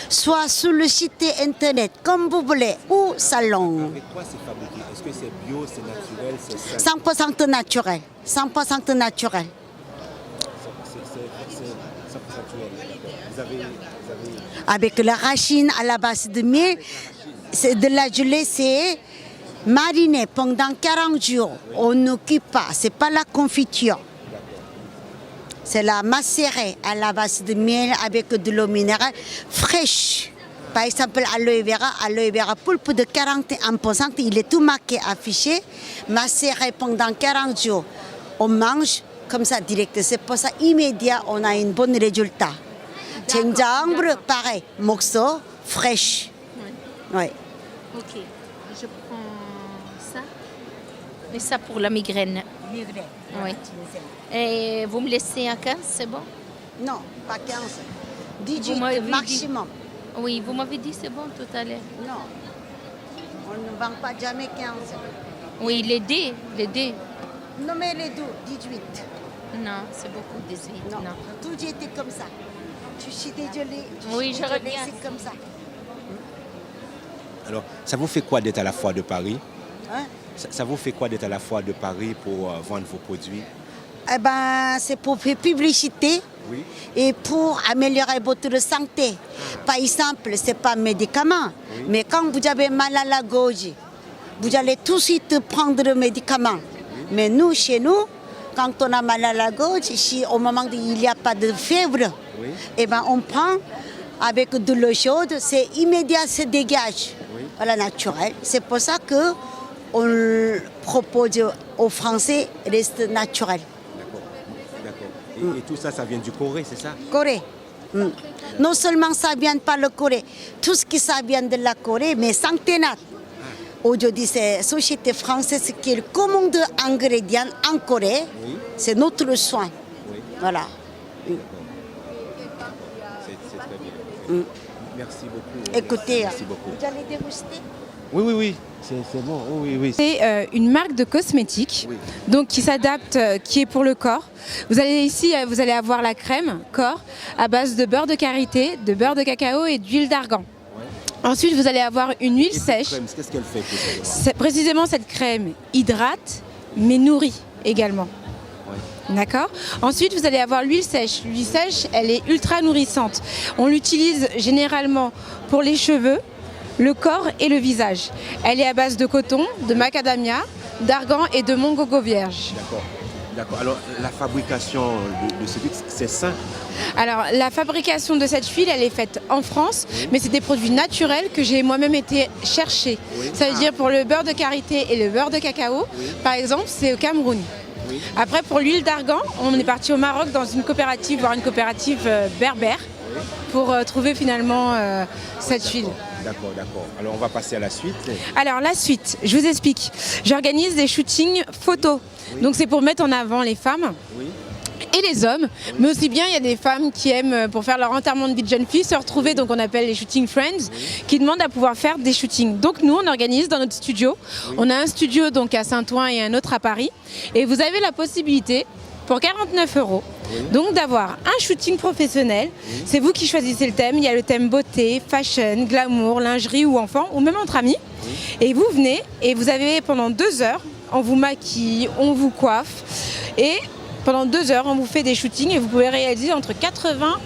Soit sur le site internet, comme vous voulez, ou salon. Avec quoi c'est fabriqué? Est-ce que c'est bio, c'est naturel, c'est sain? 100% naturel. 100% naturel. C'est 100% naturel. Vous avez... Avec la racine à la base de miel, c'est de la gelée, c'est mariné pendant 40 jours. On ne cuit pas, c'est pas la confiture. C'est la macérée à la base de miel avec de l'eau minérale fraîche. Par exemple, aloe vera pulpe de 41%, il est tout marqué, affiché, macéré pendant 40 jours. On mange comme ça direct, c'est pour ça immédiat, on a un bon résultat. Gingembre, pareil, morceau, fraîche. Oui. Ok, je prends ça. Et ça pour la migraine. Migraine. Oui. Et vous me laissez à 15, c'est bon? Non, pas 15. 18 maximum. Oui, vous m'avez dit c'est bon tout à l'heure. Non, on ne vend pas jamais 15. Oui, les dés. Non, mais les deux, 18. Non, c'est beaucoup 18. Non, tout était comme ça. Je suis désolée. Oui, je reviens. C'est comme ça. Alors, ça vous fait quoi d'être à la foire de Paris? Hein? Ça vous fait quoi d'être à la foire de Paris pour vendre vos produits? Eh ben, c'est pour faire publicité. Oui. Et pour améliorer votre santé. Par exemple, ce n'est pas un médicament, mais quand vous avez mal à la gorge, vous allez tout de suite prendre le médicament. Mais nous, chez nous, quand on a mal à la gorge, si au moment où il n'y a pas de fièvre, eh ben, on prend avec de l'eau chaude, c'est immédiat, se dégage. Voilà, naturel. C'est pour ça qu'on propose aux Français reste naturel. Et tout ça, ça vient du Corée, c'est ça? Corée. Non seulement ça vient par le Corée, tout ce qui ça vient de la Corée, mais Sainte-Nat. Aujourd'hui, c'est la société française qui commande ingrédients en Corée. C'est notre soin. Voilà. C'est très bien. Merci beaucoup. Écoutez, Merci beaucoup. vous allez déguster? Oui. C'est bon. Oui. C'est une marque de cosmétiques donc qui s'adapte, qui est pour le corps. Vous allez ici, vous allez avoir la crème corps à base de beurre de karité, de beurre de cacao et d'huile d'argan. Ensuite, vous allez avoir une huile sèche. Qu'est-ce qu'elle fait? Précisément, cette crème hydrate, mais nourrit également. D'accord. Ensuite, vous allez avoir l'huile sèche. L'huile sèche, elle est ultra nourrissante. On l'utilise généralement pour les cheveux, le corps et le visage. Elle est à base de coton, de macadamia, d'argan et de mongogo vierge. D'accord. Alors, la fabrication de ce huile, c'est sain? Alors, la fabrication de cette huile, elle est faite en France, mais c'est des produits naturels que j'ai moi-même été chercher. Ça veut dire pour le beurre de karité et le beurre de cacao, par exemple, c'est au Cameroun. Après, pour l'huile d'argan, on est parti au Maroc dans une coopérative, voire une coopérative berbère, pour trouver finalement cette huile. D'accord. Alors, on va passer à la suite. Alors, la suite, je vous explique. J'organise des shootings photos. Donc, c'est pour mettre en avant les femmes. Et les hommes, mais aussi bien il y a des femmes qui aiment pour faire leur enterrement de vie de jeune fille se retrouver, donc on appelle les shooting friends, qui demandent à pouvoir faire des shootings. Donc nous on organise dans notre studio, on a un studio donc à Saint-Ouen et un autre à Paris, et vous avez la possibilité pour 49 € donc d'avoir un shooting professionnel. C'est vous qui choisissez le thème, il y a le thème beauté, fashion, glamour, lingerie ou enfant, ou même entre amis, et vous venez et vous avez pendant 2 heures, on vous maquille, on vous coiffe, et pendant 2 heures, on vous fait des shootings et vous pouvez réaliser entre 80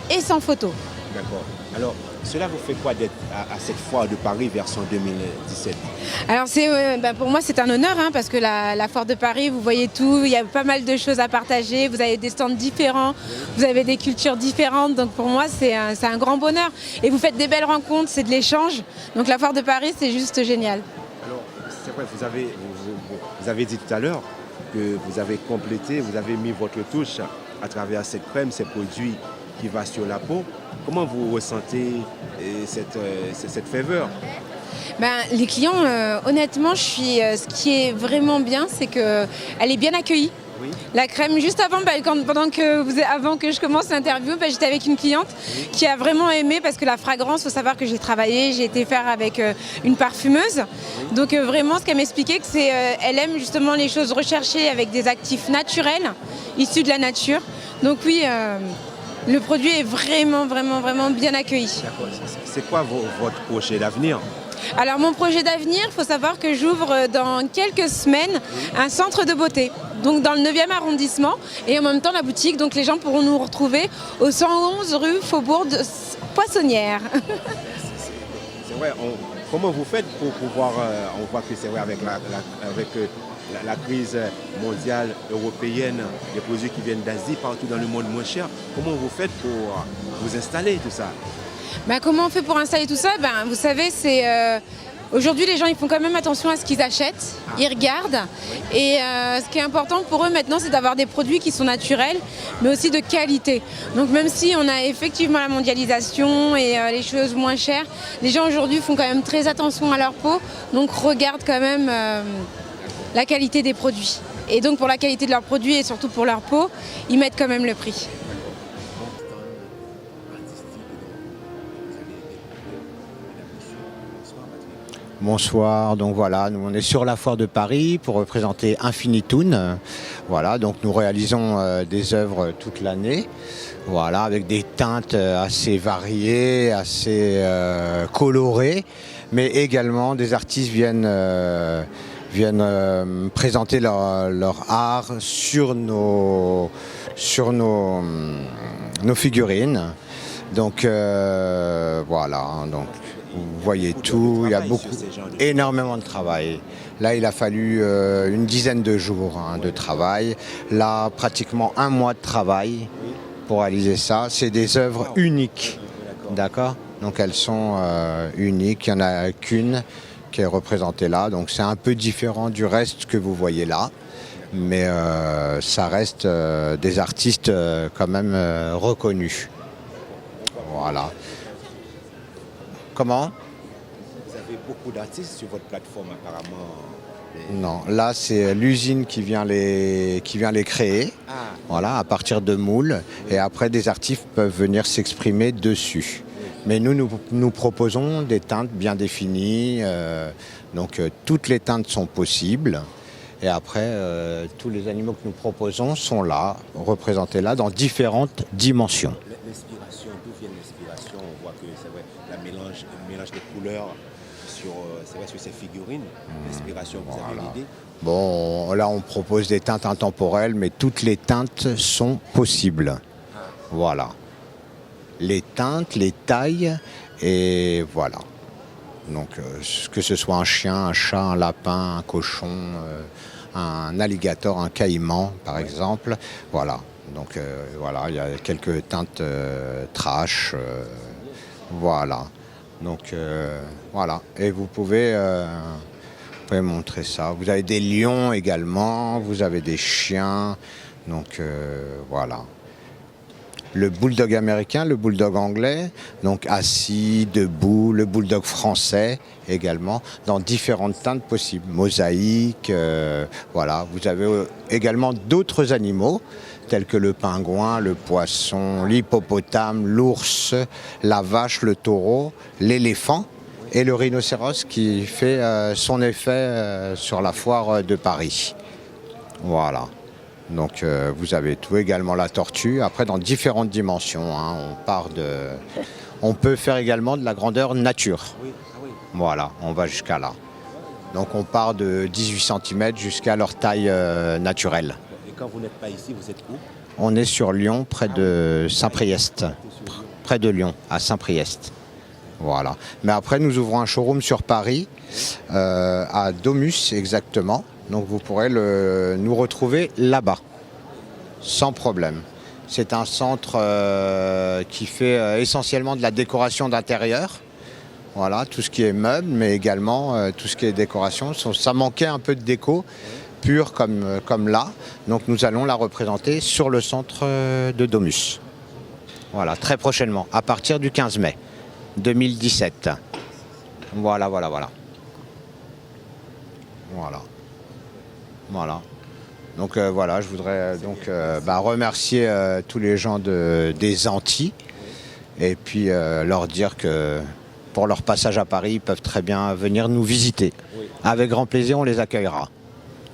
et 100 photos. D'accord. Alors, Cela vous fait quoi d'être à cette foire de Paris version 2017? Alors pour moi c'est un honneur parce que la foire de Paris, vous voyez tout, il y a pas mal de choses à partager, vous avez des stands différents, vous avez des cultures différentes, donc pour moi c'est un grand bonheur. Et vous faites des belles rencontres, c'est de l'échange, donc la foire de Paris c'est juste génial. Alors c'est vrai, vous avez dit tout à l'heure que vous avez complété, vous avez mis votre touche à travers cette crème, ces produits qui va sur la peau. Comment vous ressentez cette faveur? Les clients, honnêtement, ce qui est vraiment bien, c'est qu'elle est bien accueillie. Oui. La crème, juste avant, avant que je commence l'interview, j'étais avec une cliente qui a vraiment aimé parce que la fragrance, il faut savoir que j'ai été faire avec une parfumeuse. Donc vraiment, ce qu'elle m'expliquait, c'est qu'elle aime justement les choses recherchées avec des actifs naturels, issus de la nature. Donc oui, le produit est vraiment bien accueilli. C'est quoi votre projet d'avenir? Alors mon projet d'avenir, il faut savoir que j'ouvre dans quelques semaines un centre de beauté, donc dans le 9e arrondissement, et en même temps la boutique, donc les gens pourront nous retrouver au 111 rue Faubourg de Poissonnière. C'est vrai, comment vous faites pour pouvoir, on voit que c'est vrai avec la crise mondiale, européenne, les produits qui viennent d'Asie, partout dans le monde moins cher, comment vous faites pour vous installer tout ça? Comment on fait pour installer tout ça? Vous savez, aujourd'hui les gens ils font quand même attention à ce qu'ils achètent, ils regardent. Et ce qui est important pour eux maintenant, c'est d'avoir des produits qui sont naturels, mais aussi de qualité. Donc même si on a effectivement la mondialisation et les choses moins chères, les gens aujourd'hui font quand même très attention à leur peau, donc regardent quand même la qualité des produits. Et donc pour la qualité de leurs produits et surtout pour leur peau, ils mettent quand même le prix. Bonsoir, donc voilà, nous on est sur la foire de Paris pour représenter Infinitoon. Voilà, donc nous réalisons des œuvres toute l'année, voilà, avec des teintes assez variées, assez colorées, mais également des artistes viennent présenter leur art sur nos figurines. Donc voilà, donc vous voyez tout, il y a énormément de travail. Là, il a fallu une dizaine de jours de travail. Là, pratiquement un mois de travail pour réaliser ça. C'est des œuvres uniques, d'accord? Donc elles sont uniques, il n'y en a qu'une qui est représentée là. Donc c'est un peu différent du reste que vous voyez là. Mais ça reste des artistes quand même reconnus. Voilà. Comment? Vous avez beaucoup d'artistes sur votre plateforme apparemment. Non, là c'est l'usine qui vient les créer, voilà, à partir de moules, et après des artistes peuvent venir s'exprimer dessus. Mais nous proposons des teintes bien définies, donc toutes les teintes sont possibles. Et après, tous les animaux que nous proposons sont là, représentés là, dans différentes dimensions. L'inspiration, d'où vient l'inspiration? On voit que c'est vrai, le mélange des couleurs sur ces figurines. L'inspiration, vous avez une idée? Bon, là on propose des teintes intemporelles, mais toutes les teintes sont possibles. Voilà. Les teintes, les tailles, et voilà. Donc que ce soit un chien, un chat, un lapin, un cochon, un alligator, un caïman par exemple. Voilà. Donc voilà, il y a quelques teintes trash. Voilà. Donc voilà. Et vous pouvez montrer ça. Vous avez des lions également, vous avez des chiens. Donc voilà. Le bulldog américain, le bulldog anglais, donc assis, debout, le bulldog français également, dans différentes teintes possibles, mosaïque, voilà. Vous avez également d'autres animaux, tels que le pingouin, le poisson, l'hippopotame, l'ours, la vache, le taureau, l'éléphant et le rhinocéros qui fait son effet sur la foire de Paris. Voilà. Donc vous avez tout, également la tortue, après dans différentes dimensions. Hein, on peut faire également de la grandeur nature. Voilà, on va jusqu'à là. Donc on part de 18 cm jusqu'à leur taille naturelle. Et quand vous n'êtes pas ici, vous êtes où? On est sur Lyon, près de Saint-Priest. Près de Lyon, à Saint-Priest. Voilà. Mais après, nous ouvrons un showroom sur Paris, à Domus exactement. Donc vous pourrez nous retrouver là-bas, sans problème. C'est un centre qui fait essentiellement de la décoration d'intérieur. Voilà, tout ce qui est meubles, mais également tout ce qui est décoration. Ça manquait un peu de déco pure comme là. Donc nous allons la représenter sur le centre de Domus. Voilà, très prochainement, à partir du 15 mai 2017. Voilà. Donc voilà, je voudrais remercier tous les gens des Antilles et puis leur dire que pour leur passage à Paris, ils peuvent très bien venir nous visiter. Oui. Avec grand plaisir, on les accueillera.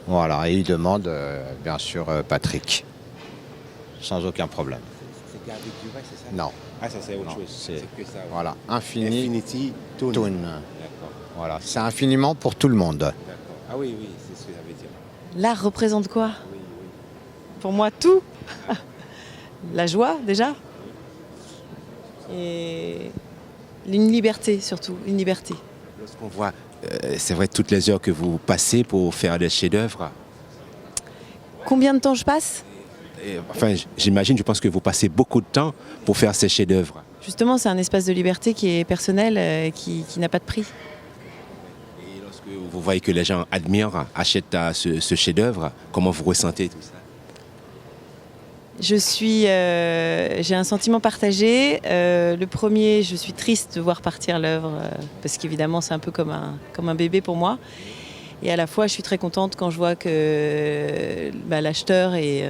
Voilà, et ils demandent bien sûr Patrick, sans aucun problème. C'est gardé durée, c'est ça? Non. Ah, ça c'est autre chose. C'est que ça. Ouais. Voilà, Infinity Toon. D'accord. Voilà, c'est infiniment pour tout le monde. D'accord. Ah oui, c'est ce que ça veut dire. L'art représente quoi? Pour moi, tout. La joie, déjà. Et une liberté, surtout. Une liberté. Lorsqu'on voit, c'est vrai, toutes les heures que vous passez pour faire des chefs-d'œuvre. Combien de temps je passe? Enfin, j'imagine, je pense que vous passez beaucoup de temps pour faire ces chefs-d'œuvre. Justement, c'est un espace de liberté qui est personnel, qui n'a pas de prix. Et lorsque vous voyez que les gens admirent, achètent ce chef-d'œuvre, comment vous ressentez tout ça? J'ai un sentiment partagé. Le premier, je suis triste de voir partir l'œuvre, parce qu'évidemment, c'est un peu comme un bébé pour moi. Et à la fois, je suis très contente quand je vois que l'acheteur est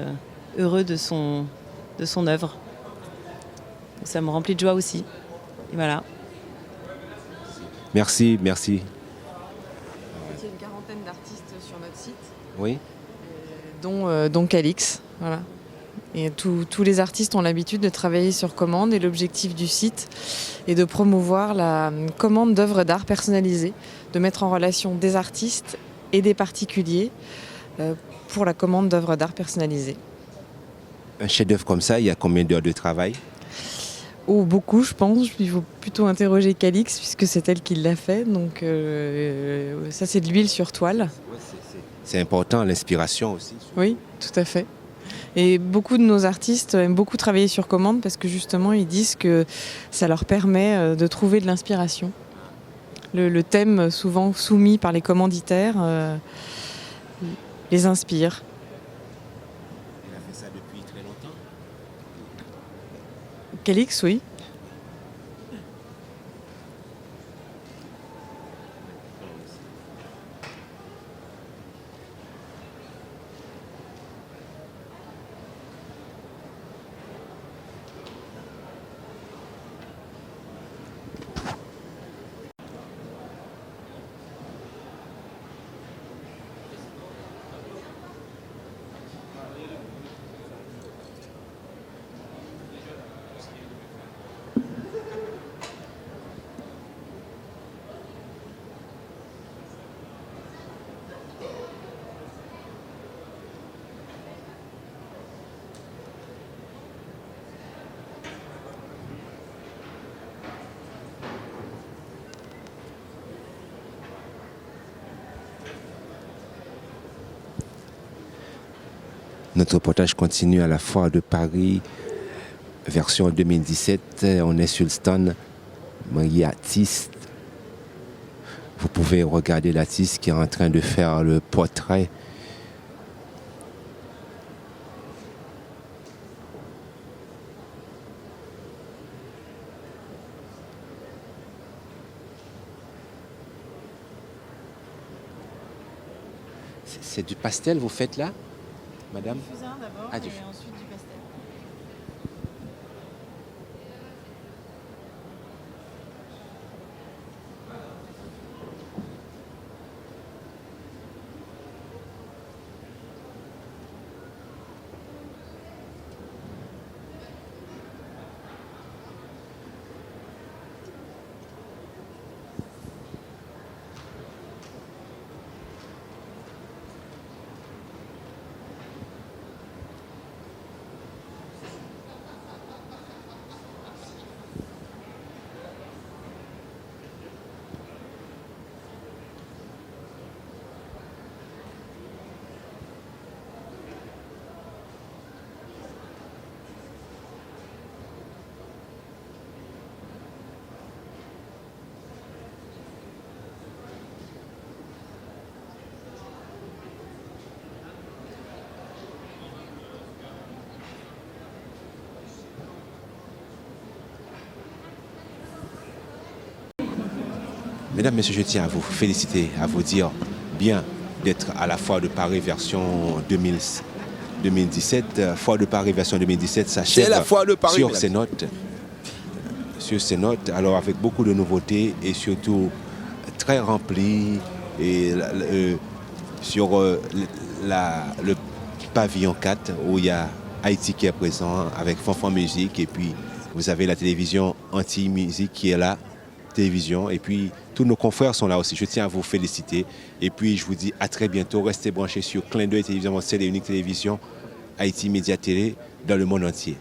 heureux de son œuvre. Ça me remplit de joie aussi. Et voilà. Merci. Il y a une quarantaine d'artistes sur notre site. Oui. Dont Calix. Voilà. Et tous les artistes ont l'habitude de travailler sur commande et l'objectif du site est de promouvoir la commande d'œuvres d'art personnalisées, de mettre en relation des artistes et des particuliers pour la commande d'œuvres d'art personnalisées. Un chef-d'œuvre comme ça, il y a combien d'heures de travail? Oh, beaucoup, je pense. Il faut plutôt interroger Calix puisque c'est elle qui l'a fait. Donc ça, c'est de l'huile sur toile. C'est important, l'inspiration aussi. Oui, tout à fait. Et beaucoup de nos artistes aiment beaucoup travailler sur commande parce que justement ils disent que ça leur permet de trouver de l'inspiration. Le thème souvent soumis par les commanditaires les inspire. Il a fait ça depuis très longtemps? Calix, oui. Notre reportage continue à la Foire de Paris, version 2017. On est sur le stand Marie Artiste. Vous pouvez regarder l'artiste qui est en train de faire le portrait. C'est du pastel vous faites là, madame? Du fusain d'abord et ensuite du pastel. Mesdames, Messieurs, je tiens à vous féliciter, à vous dire bien d'être à la Foire de Paris version 2017. Foire de Paris version 2017 s'achève C'est la Foire de Paris, sur ces notes. Sur ces notes, alors avec beaucoup de nouveautés et surtout très rempli. Et sur le pavillon 4 où il y a Haïti qui est présent avec Fanfan Musique, et puis vous avez la télévision Anti-Musique qui est là, télévision, et puis tous nos confrères sont là aussi. Je tiens à vous féliciter et puis je vous dis à très bientôt. Restez branchés sur Clin d'œil Télévision, c'est l'unique télévision Haïti Média Télé dans le monde entier.